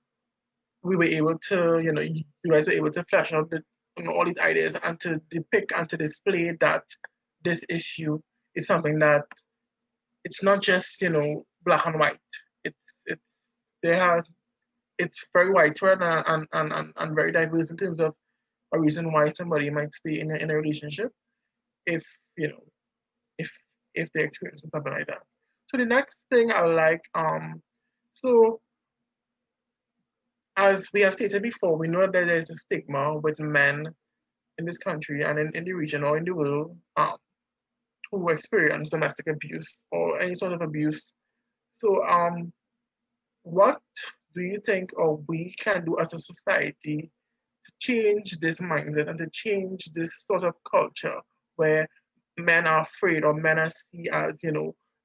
we were able to, you guys were able to flesh out all these ideas and to depict and to display that this issue is something that it's not just, black and white. It's very widespread and very diverse in terms of a reason why somebody might stay in a relationship if they're experiencing something like that. So the next thing I would like, so as we have stated before, we know that there's a stigma with men in this country and in the region or in the world who experience domestic abuse or any sort of abuse. So what do you think or we can do as a society to change this mindset and to change this sort of culture where men are afraid or men are seen as,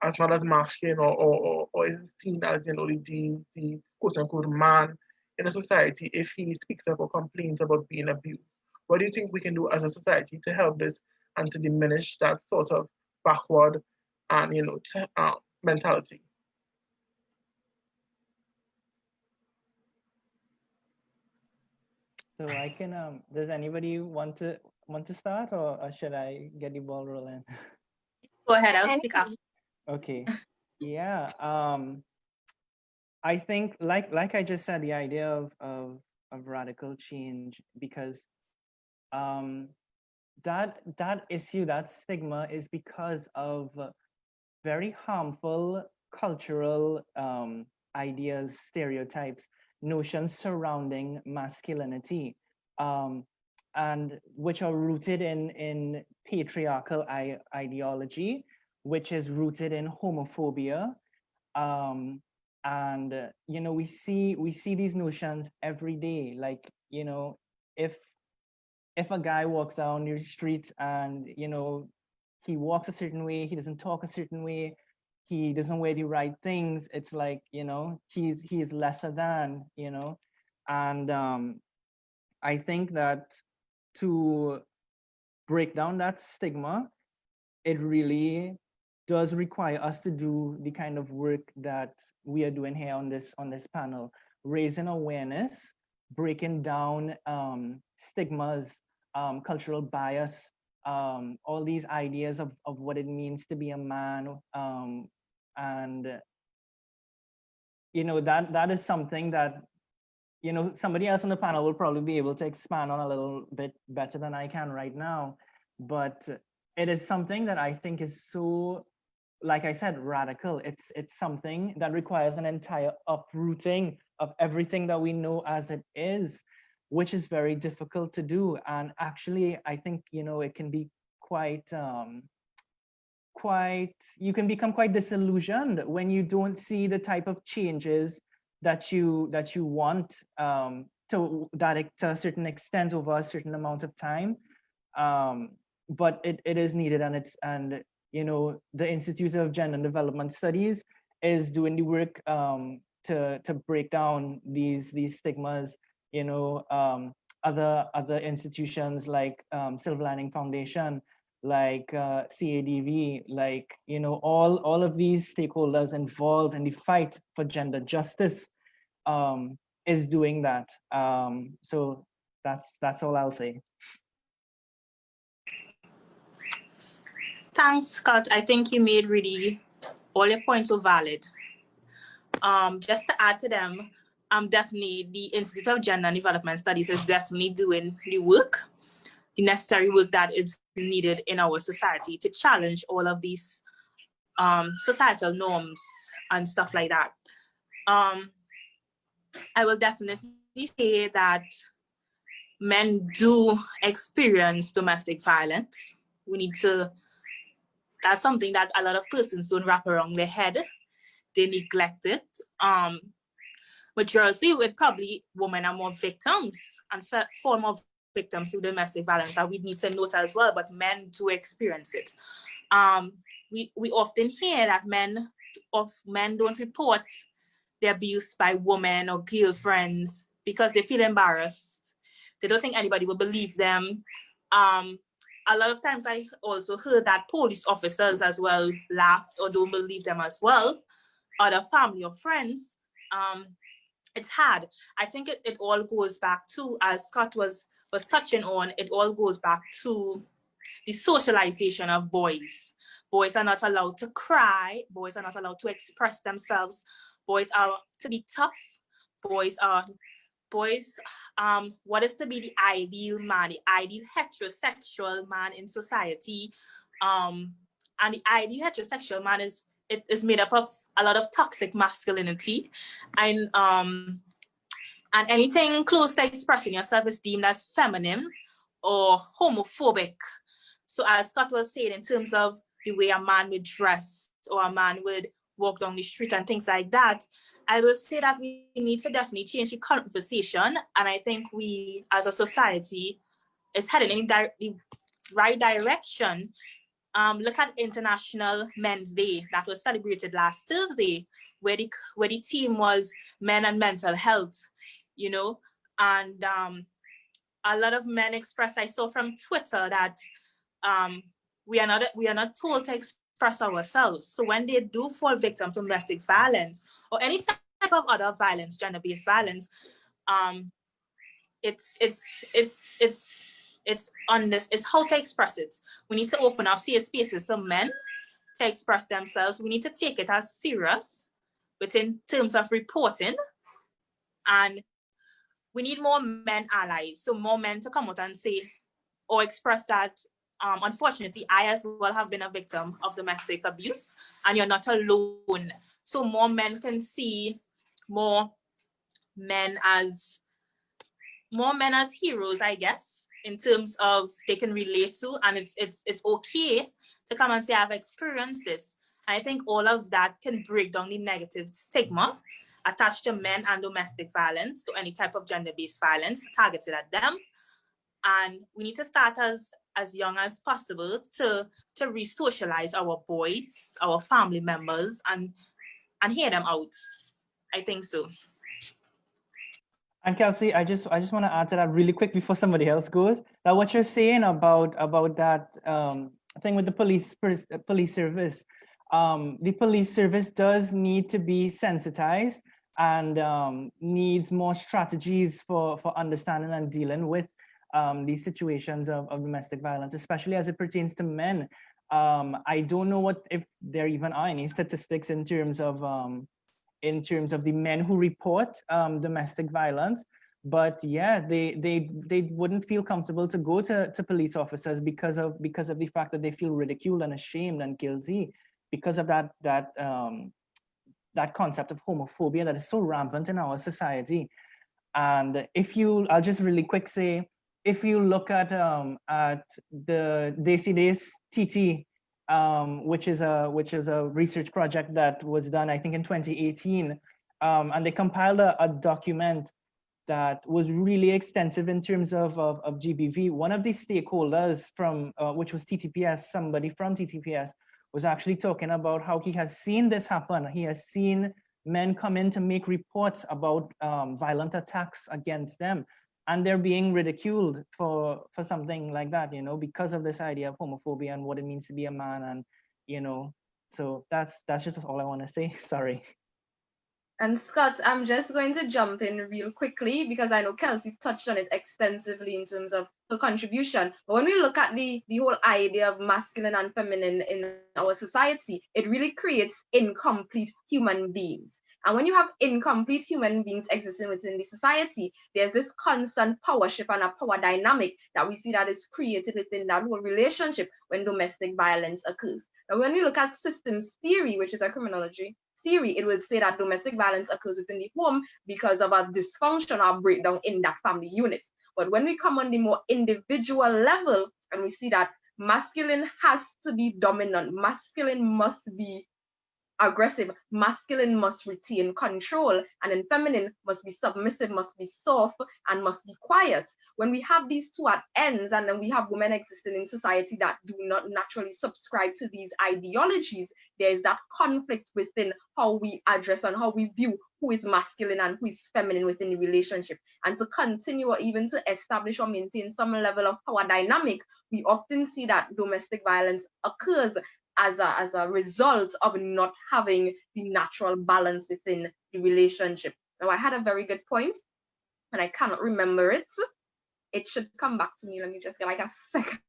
as not as masculine or isn't seen as, the quote unquote man in a society if he speaks up or complains about being abused? What do you think we can do as a society to help this and to diminish that sort of backward and, mentality? So I can, does anybody want to start, or should I get the ball rolling? Go ahead, I'll speak after. Okay. Yeah. I think like I just said, the idea of radical change, because that issue, that stigma is because of very harmful cultural ideas, stereotypes, notions surrounding masculinity, and which are rooted in patriarchal ideology, which is rooted in homophobia. And you know, we see these notions every day. Like, you know, if a guy walks down your street and, you know, he walks a certain way, he doesn't talk a certain way, he doesn't wear the right things, it's like, you know, he's lesser than, you know. And I think that to break down that stigma, it really does require us to do the kind of work that we are doing here on this panel, raising awareness, breaking down stigmas, cultural bias, all these ideas of what it means to be a man, and you know, that is something that, you know, somebody else on the panel will probably be able to expand on a little bit better than I can right now. But it is something that I think is so, like I said, radical. It's something that requires an entire uprooting of everything that we know as it is, which is very difficult to do. And actually, I think, you know, it can be quite, you can become quite disillusioned when you don't see the type of changes that you want, to a certain extent over a certain amount of time. But it is needed, and you know, the Institute of Gender and Development Studies is doing the work to break down these stigmas. You know, other institutions like Silver Lining Foundation, like CADV, like, you know, all of these stakeholders involved in the fight for gender justice is doing that. So that's all I'll say. Thanks, Scott. I think you made really, all your points were valid. Just to add to them, definitely the Institute of Gender and Development Studies is definitely doing the work, the necessary work that is needed in our society to challenge all of these societal norms and stuff like that. I will definitely say that men do experience domestic violence. We need to, that's something that a lot of persons don't wrap around their head. They neglect it. Majority with probably women are more victims and fall more victims to domestic violence that we need to note as well, but men do experience it. We often hear that men don't report the abuse by women or girlfriends because they feel embarrassed. They don't think anybody will believe them. A lot of times I also heard that police officers as well laughed or don't believe them as well, other family or friends. It's hard. I think it all goes back to, as Scott was touching on, it all goes back to the socialization of boys. Boys are not allowed to cry. Boys are not allowed to express themselves. Boys are to be tough. Boys, what is to be the ideal man, the ideal heterosexual man in society. And the ideal heterosexual man is made up of a lot of toxic masculinity, and anything close to expressing yourself is deemed as feminine or homophobic. So as Scott was saying, in terms of the way a man would dress or a man would walk down the street and things like that, I will say that we need to definitely change the conversation. And I think we as a society is heading in the right direction. Look at International Men's Day that was celebrated last Thursday, where the theme was men and mental health, you know, and a lot of men expressed, I saw from Twitter, that we are not told to express ourselves. So when they do fall victims of domestic violence or any type of other violence, gender-based violence, it's how to express it. We need to open up safe spaces for men to express themselves. We need to take it as serious within terms of reporting, and we need more men allies. So more men to come out and say or express that, unfortunately, I as well have been a victim of domestic abuse, and you're not alone. So more men can see more men as heroes, I guess, in terms of they can relate to, and it's okay to come and say, I've experienced this. I think all of that can break down the negative stigma attached to men and domestic violence, to any type of gender-based violence targeted at them. And we need to start as young as possible to re-socialize our boys, our family members, and hear them out. I think so. And Kelsie, I just want to add to that really quick before somebody else goes. Now, what you're saying about that thing with the police service, the police service does need to be sensitized and needs more strategies for understanding and dealing with these situations of domestic violence, especially as it pertains to men. I don't know if there even are any statistics in terms of the men who report domestic violence, but yeah, they wouldn't feel comfortable to go to police officers because of the fact that they feel ridiculed and ashamed and guilty because of that concept of homophobia that is so rampant in our society. And I'll just really quick say, if you look at the DCD's TT, which is a research project that was done, I think, in 2018, and they compiled a document that was really extensive in terms of GBV. One of the stakeholders from which was TTPS, somebody from TTPS, was actually talking about how he has seen this happen. He has seen men come in to make reports about violent attacks against them, and they're being ridiculed for something like that, because of this idea of homophobia and what it means to be a man. And so that's just all I want to say. Sorry. And Scott, I'm just going to jump in real quickly because I know Kelsie touched on it extensively in terms of her contribution. But when we look at the whole idea of masculine and feminine in our society, it really creates incomplete human beings. And when you have incomplete human beings existing within the society, there's this constant power shift and a power dynamic that we see that is created within that whole relationship when domestic violence occurs. Now, when we look at systems theory, which is a criminology theory, it would say that domestic violence occurs within the home because of a dysfunction or breakdown in that family unit. But when we come on the more individual level and we see that masculine has to be dominant, masculine must be aggressive, masculine must retain control, and then feminine must be submissive, must be soft, and must be quiet. When we have these two at ends, and then we have women existing in society that do not naturally subscribe to these ideologies, there's that conflict within how we address and how we view who is masculine and who is feminine within the relationship. And to continue or even to establish or maintain some level of power dynamic, we often see that domestic violence occurs as a result of not having the natural balance within the relationship. Now, I had a very good point, and I cannot remember it. It should come back to me. Let me just get like a second.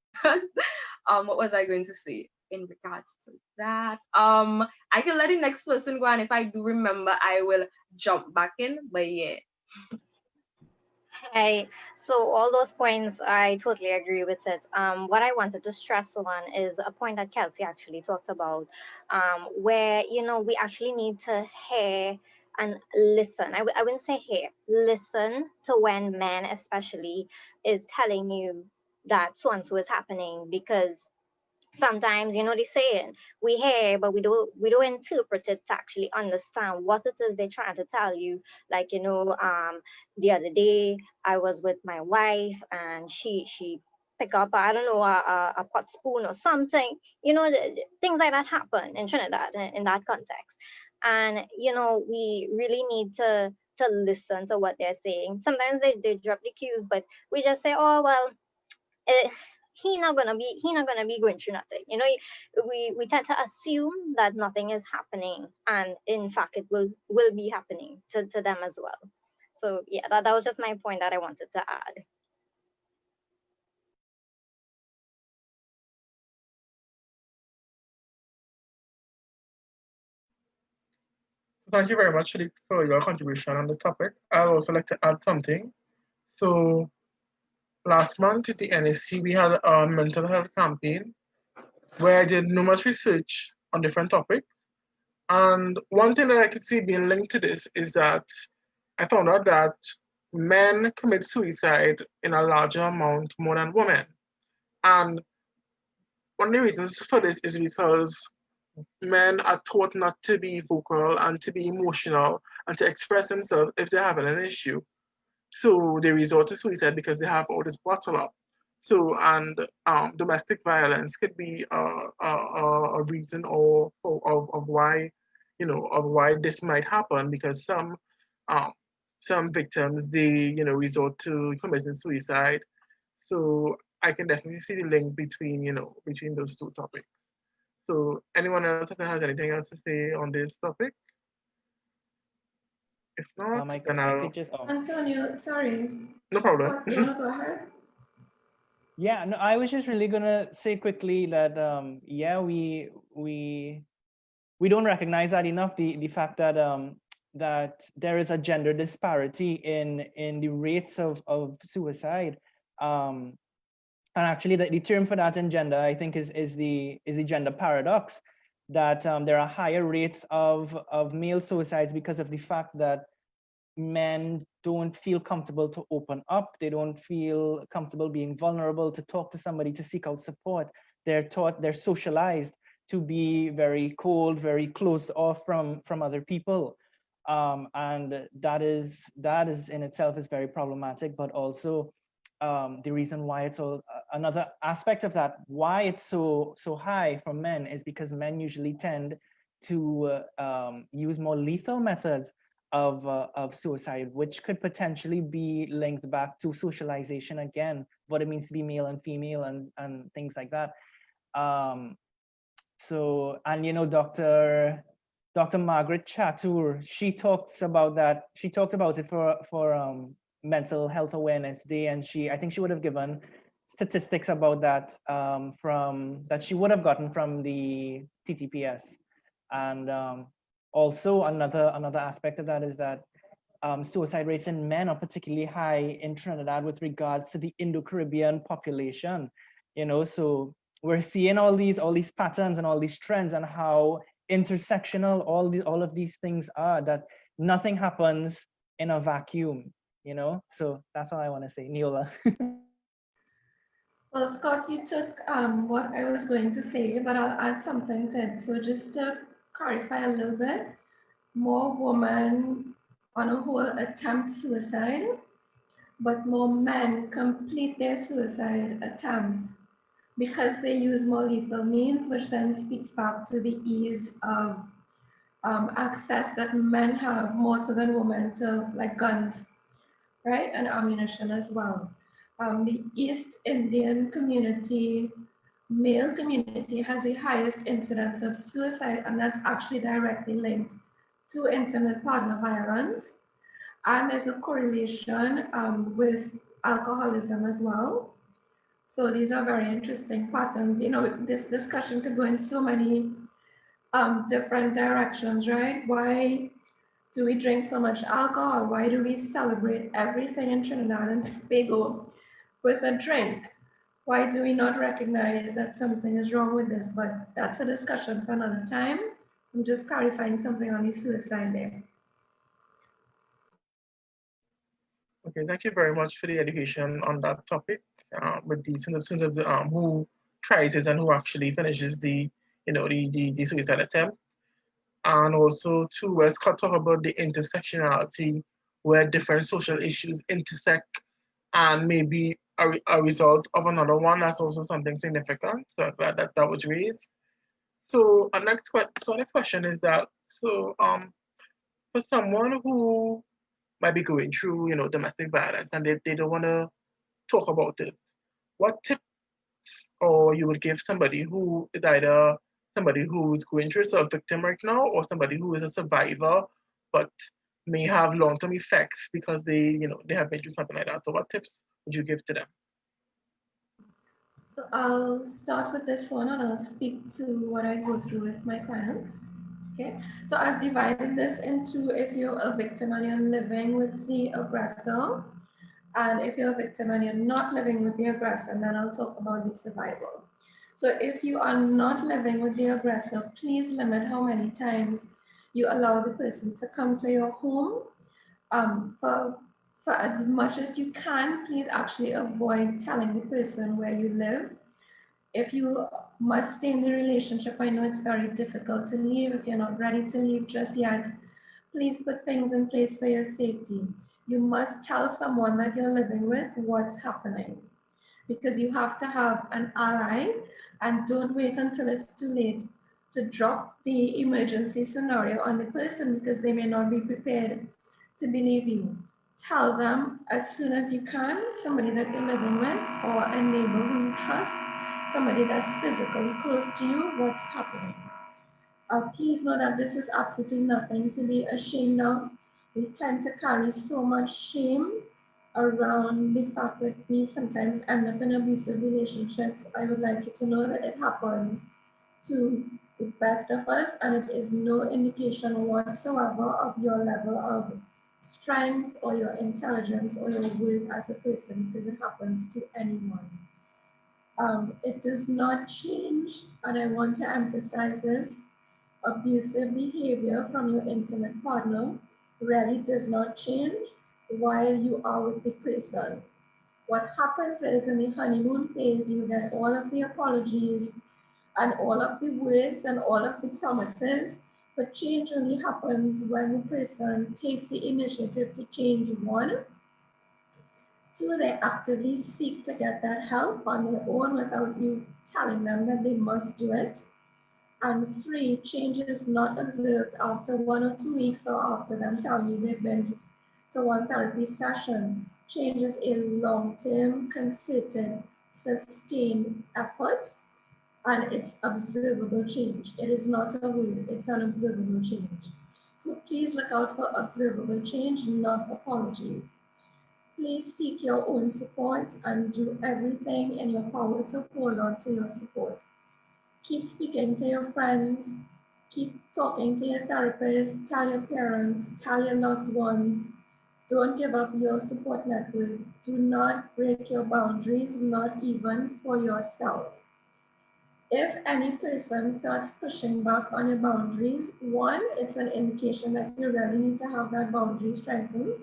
What was I going to say in regards to that? I can let the next person go, and if I do remember, I will jump back in. But yeah. So all those points, I totally agree with it. What I wanted to stress on is a point that Kelsie actually talked about, where, we actually need to hear and listen. I wouldn't say hear, listen to when men especially is telling you that so-and-so is happening, because sometimes, the saying, we hear, but we don't interpret it to actually understand what it is they're trying to tell you. Like, the other day I was with my wife and she pick up, I don't know, a pot spoon or something, things like that happen in Trinidad in that context. And, we really need to listen to what they're saying. Sometimes they drop the cues, but we just say, oh, well, he not gonna be going through nothing. We tend to assume that nothing is happening, and in fact it will be happening to them as well. So yeah, that was just my point that I wanted to add. Thank you very much for your contribution on the topic. I'd also like to add something. So last month at the NSC, we had a mental health campaign where I did numerous research on different topics. And one thing that I could see being linked to this is that I found out that men commit suicide in a larger amount more than women. And one of the reasons for this is because men are taught not to be vocal and to be emotional and to express themselves if they're having an issue. So they resort to suicide because they have all this bottle up. So, and domestic violence could be a reason of why, of why this might happen, because some victims, they, resort to committing suicide. So I can definitely see the link between, between those two topics. So anyone else that has anything else to say on this topic? If not, then I I'll, could just, Antonio, sorry. no problem. Scott, you want to go ahead? yeah, no, I was just really gonna say quickly that yeah, we don't recognize that enough. The fact that that there is a gender disparity in the rates of suicide. And actually the term for that in gender, I think, is the gender paradox, that there are higher rates of male suicides because of the fact that men don't feel comfortable to open up. They don't feel comfortable being vulnerable, to talk to somebody, to seek out support. They're socialized to be very cold, very closed off from other people. And that is in itself is very problematic, but also the reason why it's all, another aspect of that, why it's so high for men, is because men usually tend to use more lethal methods of suicide, which could potentially be linked back to socialization again, what it means to be male and female and things like that. So, and Dr. Margaret Chatur, she talks about that. She talked about it for Mental Health Awareness Day, and I think she would have given statistics about that from that she would have gotten from the TTPS. And also another aspect of that is that suicide rates in men are particularly high in Trinidad with regards to the Indo-Caribbean population. So we're seeing all these patterns and all these trends, and how intersectional all of these things are, that nothing happens in a vacuum, So that's all I want to say. Neola. Well, Scott, you took what I was going to say, but I'll add something to it. So just to clarify a little bit, more women on a whole attempt suicide, but more men complete their suicide attempts because they use more lethal means, which then speaks back to the ease of access that men have more so than women to, like, guns, right, and ammunition as well. The East Indian community, male community, has the highest incidence of suicide, and that's actually directly linked to intimate partner violence. And there's a correlation with alcoholism as well. So these are very interesting patterns. This discussion could go in so many different directions, right? Why do we drink so much alcohol? Why do we celebrate everything in Trinidad and Tobago with a drink? Why do we not recognize that something is wrong with this? But that's a discussion for another time. I'm just clarifying something on the suicide there. Okay, thank you very much for the education on that topic. With the sense of who tries it and who actually finishes the suicide attempt, and also too, where Scott talked about the intersectionality, where different social issues intersect, and maybe a result of another one. That's also something significant. So I'm glad that was raised. So next question is that, so for someone who might be going through domestic violence and they don't want to talk about it, what tips or you would give somebody who is either somebody who is going through a victim right now, or somebody who is a survivor but may have long-term effects because they have been through something like that? So what tips would you give to them? So I'll start with this one, and I'll speak to what I go through with my clients. Okay, so I've divided this into, if you're a victim and you're living with the aggressor, and if you're a victim and you're not living with the aggressor, then I'll talk about the survival. So if you are not living with the aggressor, please limit how many times you allow the person to come to your home. For as much as you can, please actually avoid telling the person where you live. If you must stay in the relationship, I know it's very difficult to leave. If you're not ready to leave just yet, please put things in place for your safety. You must tell someone that you're living with what's happening, because you have to have an ally, and don't wait until it's too late to drop the emergency scenario on the person, because they may not be prepared to believe you. Tell them as soon as you can, somebody that you're living with, or a neighbor who you trust, somebody that's physically close to you, what's happening. Please know that this is absolutely nothing to be ashamed of. We tend to carry so much shame around the fact that we sometimes end up in abusive relationships. I would like you to know that it happens to the best of us, and it is no indication whatsoever of your level of strength or your intelligence or your worth as a person, because it happens to anyone. It does not change, and I want to emphasize this, abusive behavior from your intimate partner really does not change while you are with the person. What happens is in the honeymoon phase, you get all of the apologies and all of the words and all of the promises, but change only happens when the person takes the initiative to change. One, two, they actively seek to get that help on their own without you telling them that they must do it. And three, change is not observed after 1 or 2 weeks or after them telling you they've been to one therapy session. Change is a long-term, concerted, sustained effort, and it's observable change. It is not a word, it's an observable change. So please look out for observable change, not apologies. Please seek your own support and do everything in your power to hold on to your support. Keep speaking to your friends, keep talking to your therapist, tell your parents, tell your loved ones. Don't give up your support network. Do not break your boundaries, not even for yourself. If any person starts pushing back on your boundaries, one, it's an indication that you really need to have that boundary strengthened.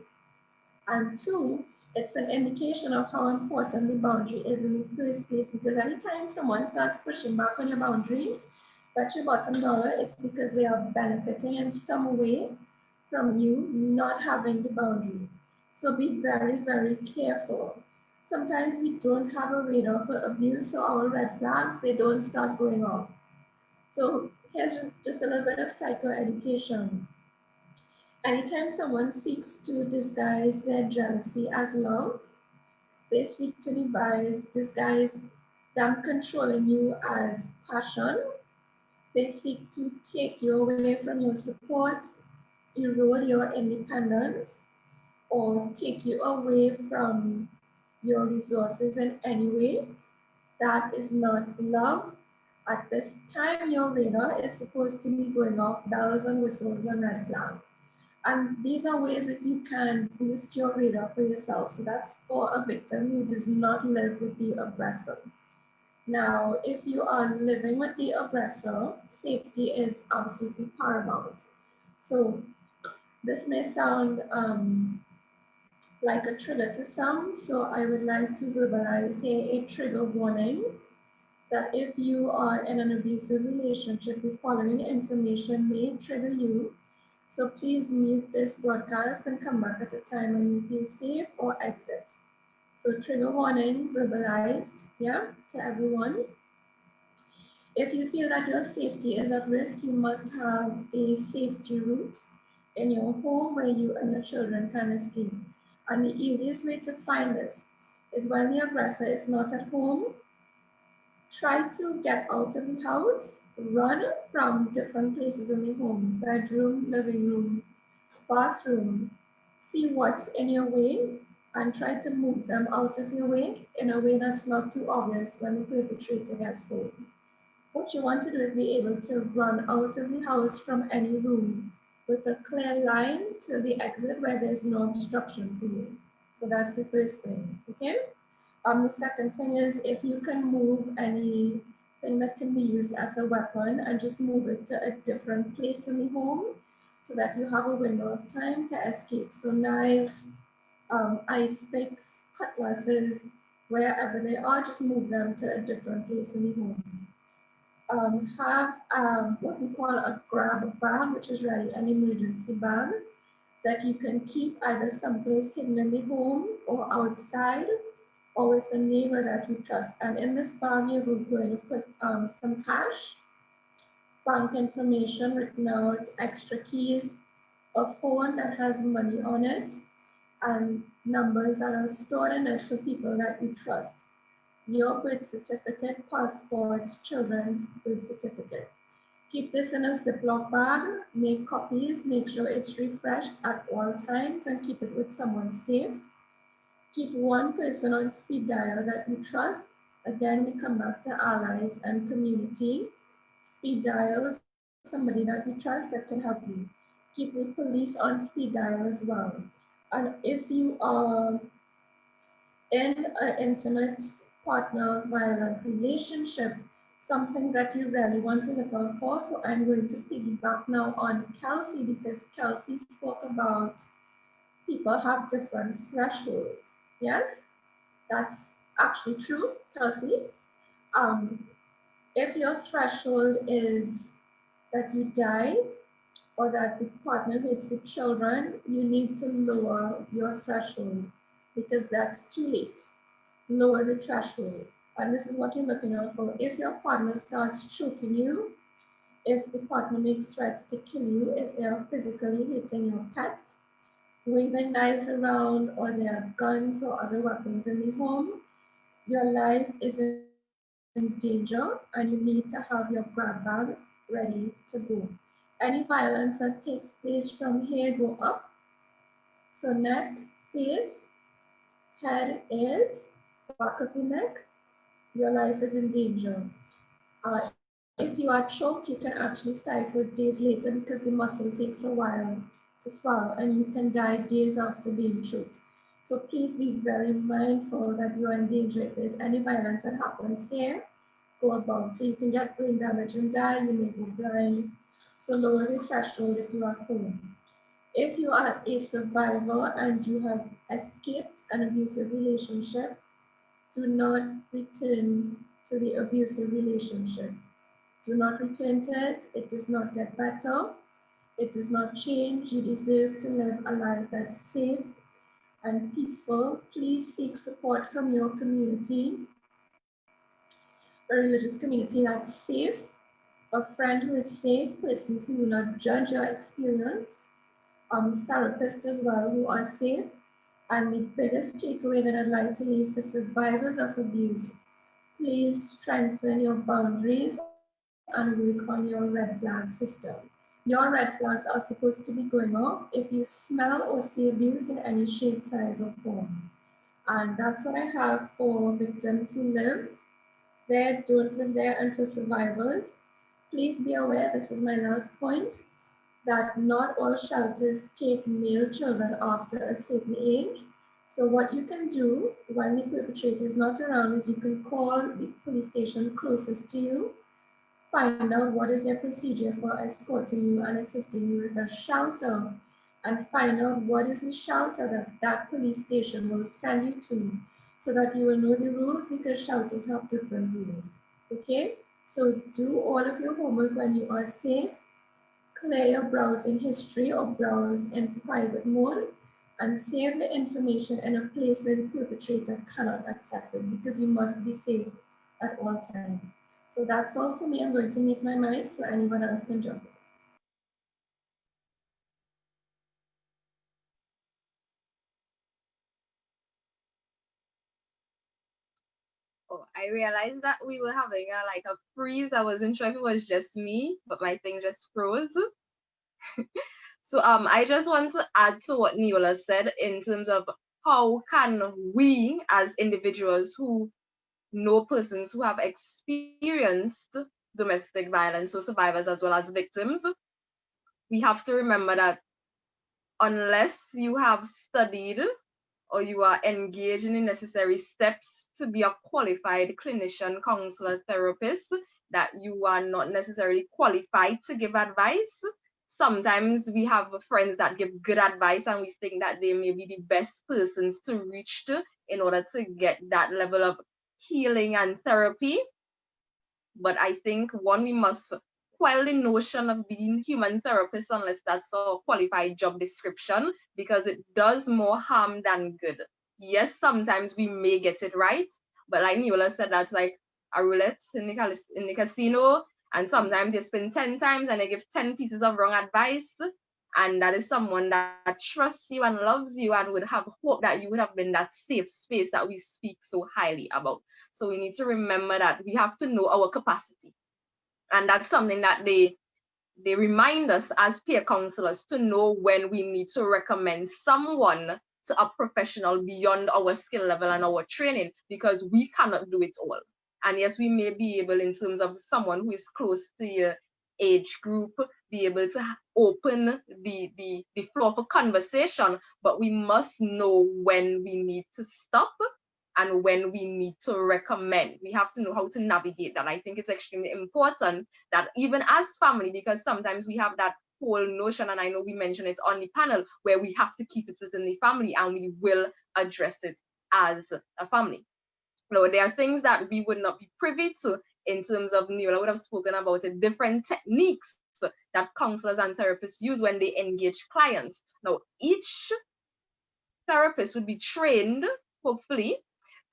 And two, it's an indication of how important the boundary is in the first place, because anytime someone starts pushing back on your boundary, bet your bottom dollar it's because they are benefiting in some way from you not having the boundary. So be very, very careful. Sometimes we don't have a radar for abuse, so our red flags, they don't start going off. So here's just a little bit of psychoeducation. Anytime someone seeks to disguise their jealousy as love, they seek to disguise them controlling you as passion. They seek to take you away from your support, erode your independence, or take you away from your resources in any way. That is not love. At this time, your radar is supposed to be going off bells and whistles and red flags. And these are ways that you can boost your radar for yourself. So that's for a victim who does not live with the aggressor. Now, if you are living with the aggressor, safety is absolutely paramount. So this may sound like a trigger to some. So I would like to verbalize a trigger warning that if you are in an abusive relationship, the following information may trigger you. So please mute this broadcast and come back at a time when you feel safe or exit. So trigger warning, verbalized, yeah, to everyone. If you feel that your safety is at risk, you must have a safety route in your home where you and your children can escape. And the easiest way to find this is when the aggressor is not at home, try to get out of the house, run from different places in the home, bedroom, living room, bathroom, see what's in your way and try to move them out of your way in a way that's not too obvious when the perpetrator gets home. What you want to do is be able to run out of the house from any room with a clear line to the exit where there's no obstruction for you. So that's the first thing, okay? The second thing is if you can move anything that can be used as a weapon and just move it to a different place in the home so that you have a window of time to escape. So knives, ice picks, cutlasses, wherever they are, just move them to a different place in the home. Have what we call a grab bag, which is really an emergency bag that you can keep either someplace hidden in the home or outside or with a neighbor that you trust. And in this bag, you're going to put some cash, bank information written out, extra keys, a phone that has money on it, and numbers that are stored in it for people that you trust. Your birth certificate, passports, children's birth certificate. Keep this in a Ziploc bag, make copies, make sure it's refreshed at all times, and keep it with someone safe. Keep one person on speed dial that you trust. Again, we come back to allies and community. Speed dial is somebody that you trust that can help you. Keep the police on speed dial as well. And if you are in an intimate partner violent relationship, some things that you really want to look out for. So I'm going to piggyback now on Kelsie because Kelsie spoke about people have different thresholds. Yes, that's actually true, Kelsie. If your threshold is that you die or that the partner hates with children, you need to lower your threshold because that's too late. Lower the threshold. And this is what you're looking out for. If your partner starts choking you, if the partner makes threats to kill you, if they are physically hitting your pets, waving knives around, or there are guns or other weapons in the home, your life is in danger and you need to have your grab bag ready to go. Any violence that takes place from here go up. So neck, face, head, ears, back of the neck, your life is in danger. If you are choked, you can actually stifle days later because the muscle takes a while to swallow and you can die days after being choked. So please be very mindful that you are in danger. If there's any violence that happens here, go above. So you can get brain damage and die, you may go blind. So lower the threshold if you are home. If you are a survivor and you have escaped an abusive relationship, do not return to the abusive relationship. Do not return to it. It does not get better. It does not change. You deserve to live a life that's safe and peaceful. Please seek support from your community, a religious community that's safe, a friend who is safe, persons who will not judge your experience, therapists as well who are safe. And the biggest takeaway that I'd like to leave for survivors of abuse, please strengthen your boundaries and work on your red flag system. Your red flags are supposed to be going off if you smell or see abuse in any shape, size, or form. And that's what I have for victims who live there, don't live there, and for survivors. Please be aware, this is my last point, that not all shelters take male children after a certain age. So what you can do when the perpetrator is not around is you can call the police station closest to you, find out what is their procedure for escorting you and assisting you with a shelter, and find out what is the shelter that that police station will send you to so that you will know the rules because shelters have different rules. Okay, so do all of your homework when you are safe. Clear your browsing history or browse in private mode and save the information in a place where the perpetrator cannot access it because you must be safe at all times. So that's all for me. I'm going to mute my mic so anyone else can jump in. Oh, I realized that we were having a freeze. I wasn't sure if it was just me, but my thing just froze. So I just want to add to what Neola said in terms of how can we as individuals who know persons who have experienced domestic violence, so survivors as well as victims, we have to remember that unless you have studied or you are engaged in the necessary steps to be a qualified clinician, counselor, therapist, that you are not necessarily qualified to give advice. Sometimes we have friends that give good advice and we think that they may be the best persons to reach to in order to get that level of healing and therapy. But I think one, we must quell the notion of being human therapists unless that's a qualified job description, because it does more harm than good. Yes, sometimes we may get it right, but like Neola said, that's like a roulette in the casino, and sometimes you spin 10 times and they give 10 pieces of wrong advice, and that is someone that trusts you and loves you and would have hope that you would have been that safe space that we speak so highly about. So we need to remember that we have to know our capacity. And that's something that they remind us as peer counselors, to know when we need to recommend someone to a professional beyond our skill level and our training, because we cannot do it all. And yes, we may be able, in terms of someone who is close to your age group, be able to open the floor for conversation, but we must know when we need to stop and when we need to recommend. We have to know how to navigate that. I think it's extremely important that even as family, because sometimes we have that whole notion, and I know we mentioned it on the panel, where we have to keep it within the family and we will address it as a family. Now, there are things that we would not be privy to in terms of, Neola would have spoken about it, different techniques that counselors and therapists use when they engage clients. Now, each therapist would be trained, hopefully,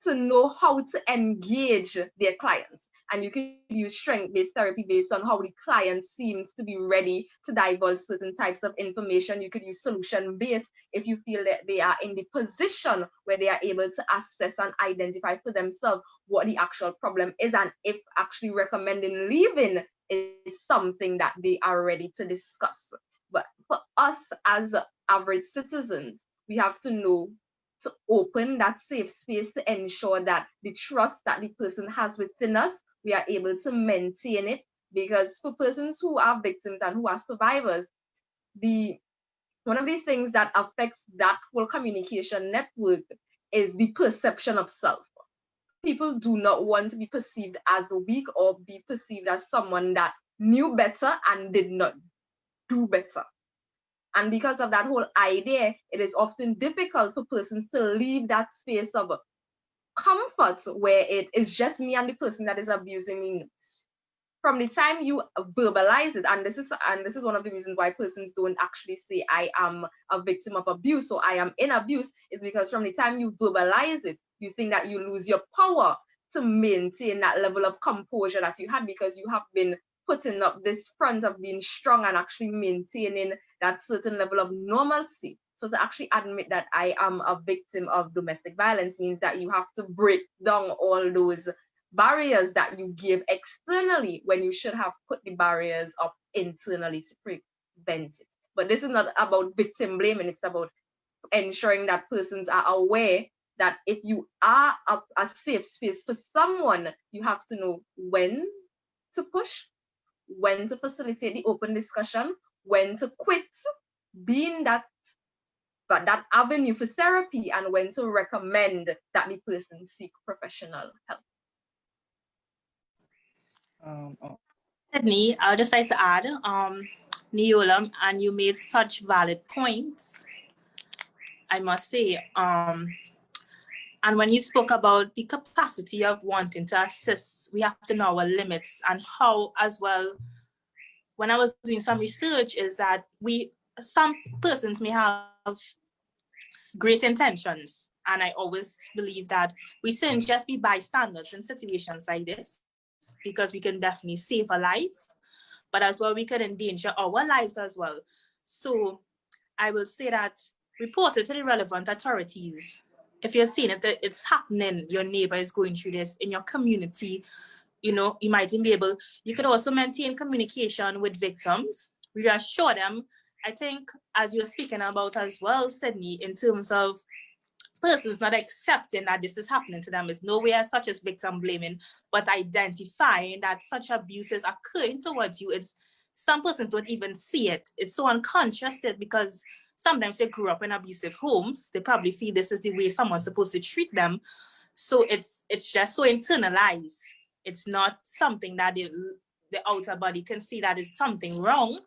to know how to engage their clients. And you can use strength-based therapy based on how the client seems to be ready to divulge certain types of information. You could use solution-based if you feel that they are in the position where they are able to assess and identify for themselves what the actual problem is, and if actually recommending leaving is something that they are ready to discuss. But for us as average citizens, we have to know to open that safe space to ensure that the trust that the person has within us, we are able to maintain it. Because for persons who are victims and who are survivors, one of these things that affects that whole communication network is the perception of self. People do not want to be perceived as weak or be perceived as someone that knew better and did not do better. And because of that whole idea, it is often difficult for persons to leave that space of comfort where it is just me and the person that is abusing me. From the time you verbalize it, and this is one of the reasons why persons don't actually say I am a victim of abuse or I am in abuse, is because from the time you verbalize it, you think that you lose your power to maintain that level of composure that you had, because you have been putting up this front of being strong and actually maintaining that certain level of normalcy. So to actually admit that I am a victim of domestic violence means that you have to break down all those barriers that you give externally when you should have put the barriers up internally to prevent it. But this is not about victim blaming, it's about ensuring that persons are aware that if you are a safe space for someone, you have to know when to push, when to facilitate the open discussion, when to quit being that avenue for therapy, and when to recommend that the person seek professional help. Sydney, I would just like to add, Neola, and you made such valid points, I must say. And when you spoke about the capacity of wanting to assist, we have to know our limits, and how as well, when I was doing some research, is that some persons may have great intentions. And I always believe that we shouldn't just be bystanders in situations like this, because we can definitely save a life, but as well, we could endanger our lives as well. So I will say that report it to the relevant authorities. If you're seeing it, it's happening, your neighbor is going through this in your community, you might be able, you could also maintain communication with victims, reassure them. I think, as you're speaking about as well, Sydney, in terms of persons not accepting that this is happening to them, is nowhere such as victim blaming, but identifying that such abuses are occurring towards you. It's some persons don't even see it. It's so unconscious because sometimes they grew up in abusive homes. They probably feel this is the way someone's supposed to treat them. So it's just so internalized. It's not something that the outer body can see that is something wrong.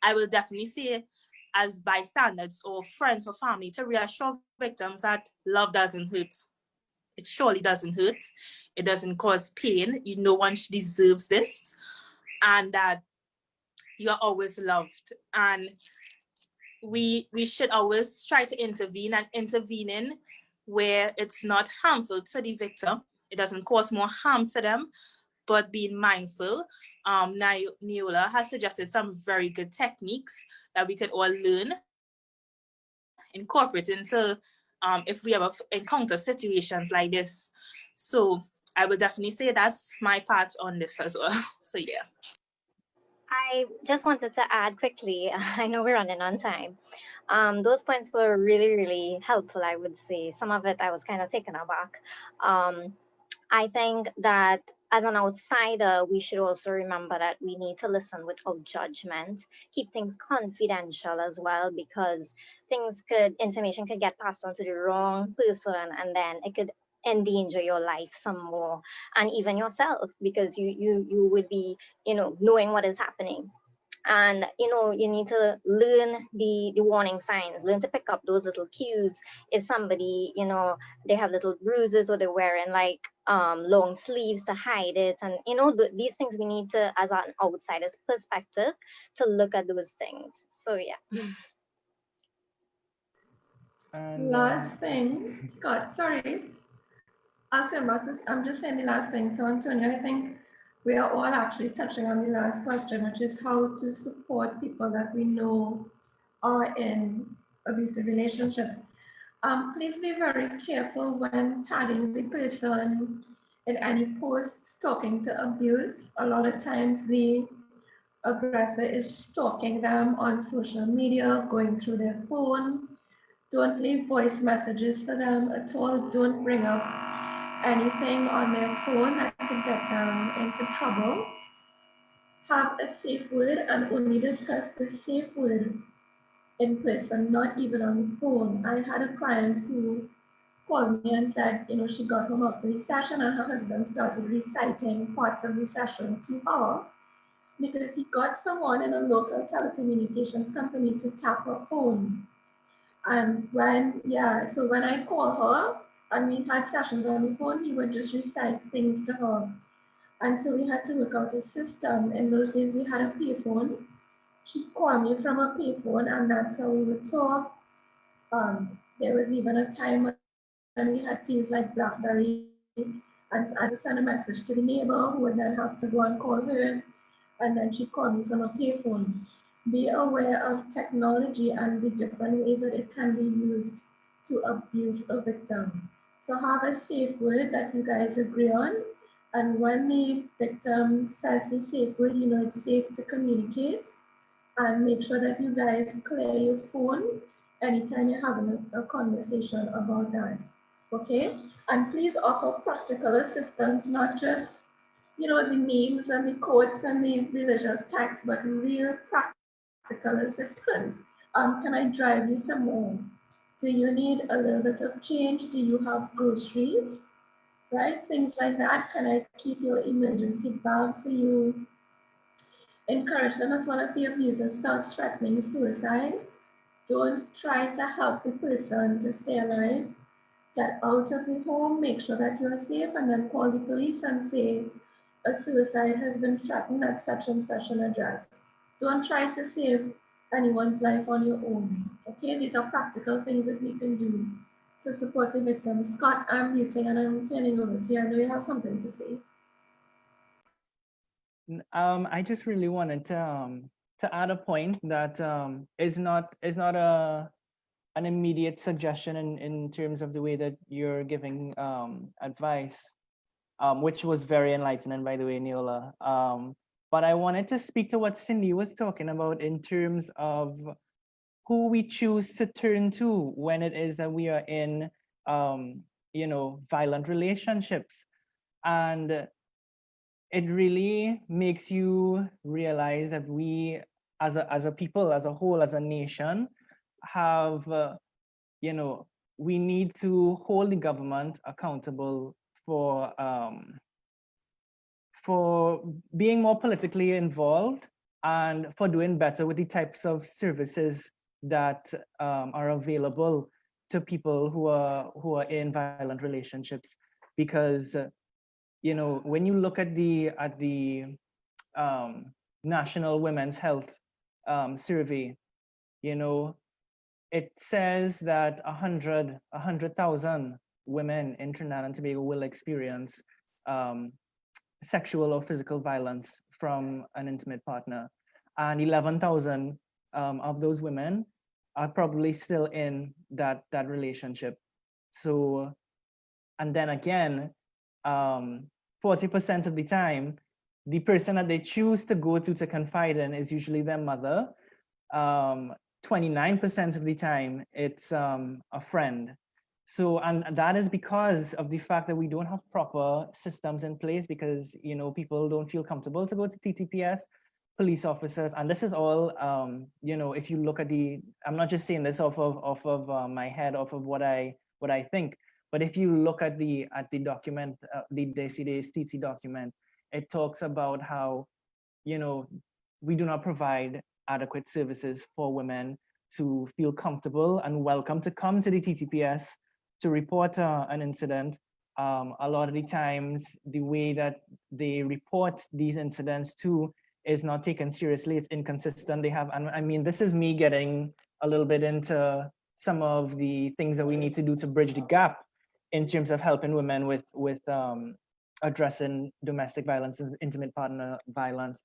I will definitely say, as bystanders or friends or family, to reassure victims that love doesn't hurt. it surely doesn't hurt. It doesn't cause pain. No one deserves this. And that you're always loved. And we should always try to intervene, and intervening where it's not harmful to the victim. It doesn't cause more harm to them, but being mindful. Neola has suggested some very good techniques that we could all learn, incorporate into if we ever encounter situations like this. So I would definitely say that's my part on this as well. So yeah. I just wanted to add quickly, I know we're running on time. Those points were really, really helpful, I would say. Some of it I was kind of taken aback. I think that as an outsider, we should also remember that we need to listen without judgment, keep things confidential as well, because information could get passed on to the wrong person, and then it could endanger your life some more, and even yourself, because you would be, knowing what is happening. And you need to learn the warning signs, learn to pick up those little cues. If somebody, they have little bruises, or they're wearing like long sleeves to hide it, and these things we need to, as an outsider's perspective, to look at those things. So yeah. And Last thing, Scott, sorry. I'll turn back to, I'm just saying the last thing. So Antonio, I think we are all actually touching on the last question, which is how to support people that we know are in abusive relationships. Please be very careful when tagging the person in any posts talking to abuse. A lot of times the aggressor is stalking them on social media, going through their phone. Don't leave voice messages for them at all. Don't bring up anything on their phone that could get them into trouble. Have a safe word and only discuss the safe word in person, not even on the phone. I had a client who called me and said, she got home after the session and her husband started reciting parts of the session to her because he got someone in a local telecommunications company to tap her phone. And so when I call her and we had sessions on the phone, he would just recite things to her. And so we had to work out a system. In those days, we had a payphone. She'd call me from a payphone, and that's how we would talk. There was even a time when we had to use like BlackBerry and I had to send a message to the neighbor who would then have to go and call her, and then she'd call me from a payphone. Be aware of technology and the different ways that it can be used to abuse a victim. So have a safe word that you guys agree on. And when the victim says the safe word, it's safe to communicate, and make sure that you guys clear your phone anytime you're having a conversation about that. Okay? And please offer practical assistance, not just the memes and the quotes and the religious texts, but real practical assistance. Can I drive you somewhere? Do you need a little bit of change? Do you have groceries? Right? Things like that. Can I keep your emergency bag for you? Encourage them as well. If the abuser starts threatening suicide, don't try to help the person to stay alive. Get out of the home, make sure that you are safe, and then call the police and say a suicide has been threatened at such and such an address. Don't try to save anyone's life on your own. Okay, these are practical things that we can do to support the victim. Scott, I'm muting and I'm turning over to you. I know you have something to say. I just really wanted to add a point that is not an immediate suggestion in terms of the way that you're giving advice, which was very enlightening, by the way, Neola. But I wanted to speak to what Cindy was talking about in terms of who we choose to turn to when it is that we are in, violent relationships. And it really makes you realize that we, as a people, as a whole, as a nation, have, we need to hold the government accountable for being more politically involved and for doing better with the types of services that are available to people who are in violent relationships. because you know, when you look at the National Women's Health Survey, you know, it says that 100,000 women in Trinidad and Tobago will experience sexual or physical violence from an intimate partner, and 11,000 of those women are probably still in that relationship. So, and then again, 40% of the time, the person that they choose to go to confide in is usually their mother. 29% of the time, it's a friend. So, and that is because of the fact that we don't have proper systems in place, because, you know, people don't feel comfortable to go to TTPS, police officers, and this is all, you know, if you look at I'm not just saying this off of my head, off of what I think, but if you look at the document, the DECIDE's TT document, it talks about how, you know, we do not provide adequate services for women to feel comfortable and welcome to come to the TTPS to report an incident. A lot of the times, the way that they report these incidents too is not taken seriously. It's inconsistent. They have, and I mean, this is me getting a little bit into some of the things that we need to do to bridge the gap in terms of helping women with addressing domestic violence and intimate partner violence.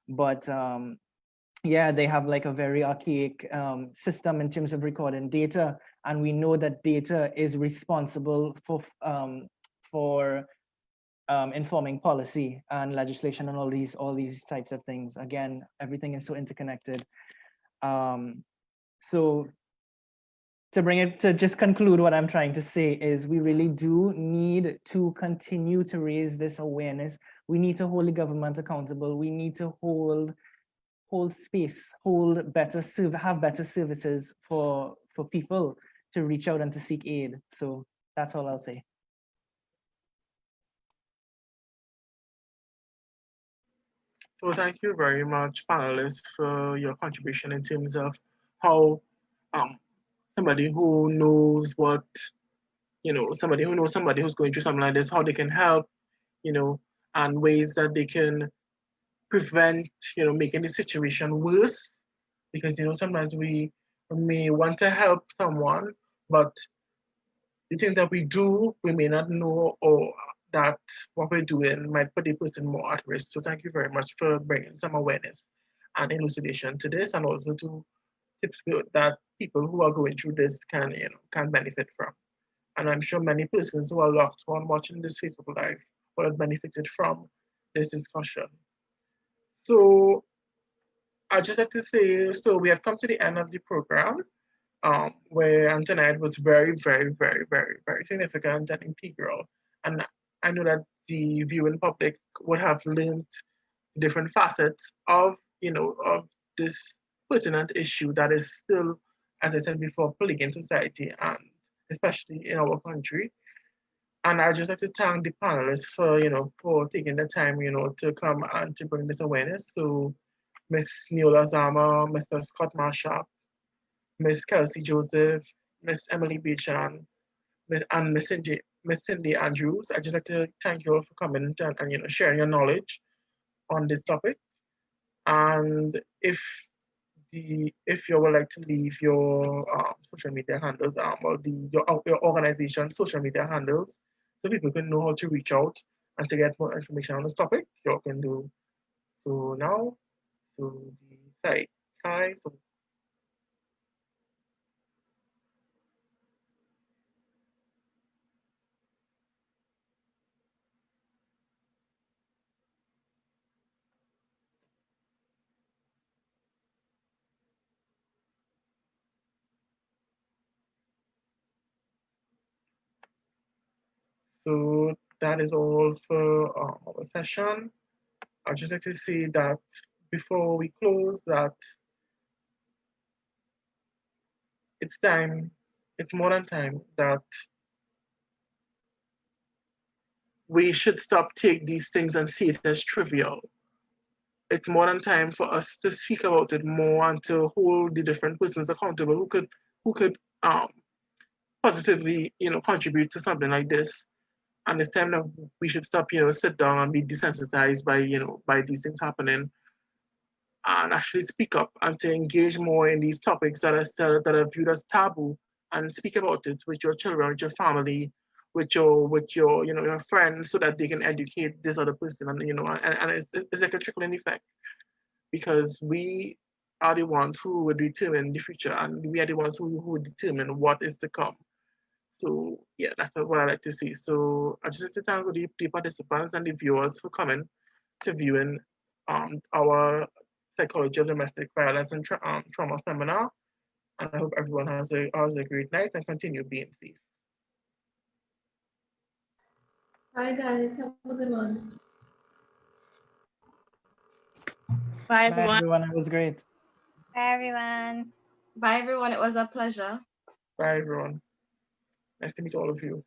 But yeah, they have like a very archaic system in terms of recording data, and we know that data is responsible for informing policy and legislation and all these types of things. Again, everything is so interconnected. So to just conclude, what I'm trying to say is we really do need to continue to raise this awareness. We need to hold the government accountable. We need to hold space, have better services for people to reach out and to seek aid. So that's all I'll say. So thank you very much, panelists, for your contribution in terms of how somebody who knows what, you know, somebody who knows somebody who's going through something like this, how they can help, you know, and ways that they can prevent, you know, making the situation worse. Because, you know, sometimes we may want to help someone, but the things that we do, we may not know, or that what we're doing might put the person more at risk. So thank you very much for bringing some awareness and elucidation to this, and also to tips that people who are going through this can, you know, can benefit from. And I'm sure many persons who are locked on watching this Facebook Live will have benefited from this discussion. So I just have to say, so we have come to the end of the program, where tonight was very, very, very, very, very significant and integral. And I know that the viewing public would have learned different facets of, you know, of this pertinent issue that is still, as I said before, plaguing in society, and especially in our country. And I just like to thank the panelists for, you know, for taking the time, you know, to come and to bring this awareness. So Miss Neola Zama, Mr. Scott Marchack, Miss Kelsie Joseph, Miss Emily Bachan, and Miss Cindy Andrews. I just like to thank you all for coming and you know, sharing your knowledge on this topic. And if you would like to leave your social media handles, or your organization social media handles, so people can know how to reach out and to get more information on this topic, you can do so now. So the site, hi. So that is all for our session. I'd just like to say that before we close, that it's time, it's more than time that we should stop take these things and see it as trivial. It's more than time for us to speak about it more and to hold the different persons accountable who could positively, you know, contribute to something like this. And it's time that we should stop, sit down and be desensitized by these things happening, and actually speak up and to engage more in these topics that are viewed as taboo, and speak about it with your children, with your family, with your your friends, so that they can educate this other person, and it's like a trickling effect, because we are the ones who will determine the future, and we are the ones who will determine what is to come. So yeah, that's what I like to see. So I just like to thank the participants and the viewers for coming to viewing our psychology of domestic violence and trauma seminar. And I hope everyone has a great night and continue being safe. Bye, guys. Have a good one. Bye, Bye, everyone. everyone. It was great. Bye, everyone. Bye, everyone. It was a pleasure. Bye, everyone. Nice to meet all of you.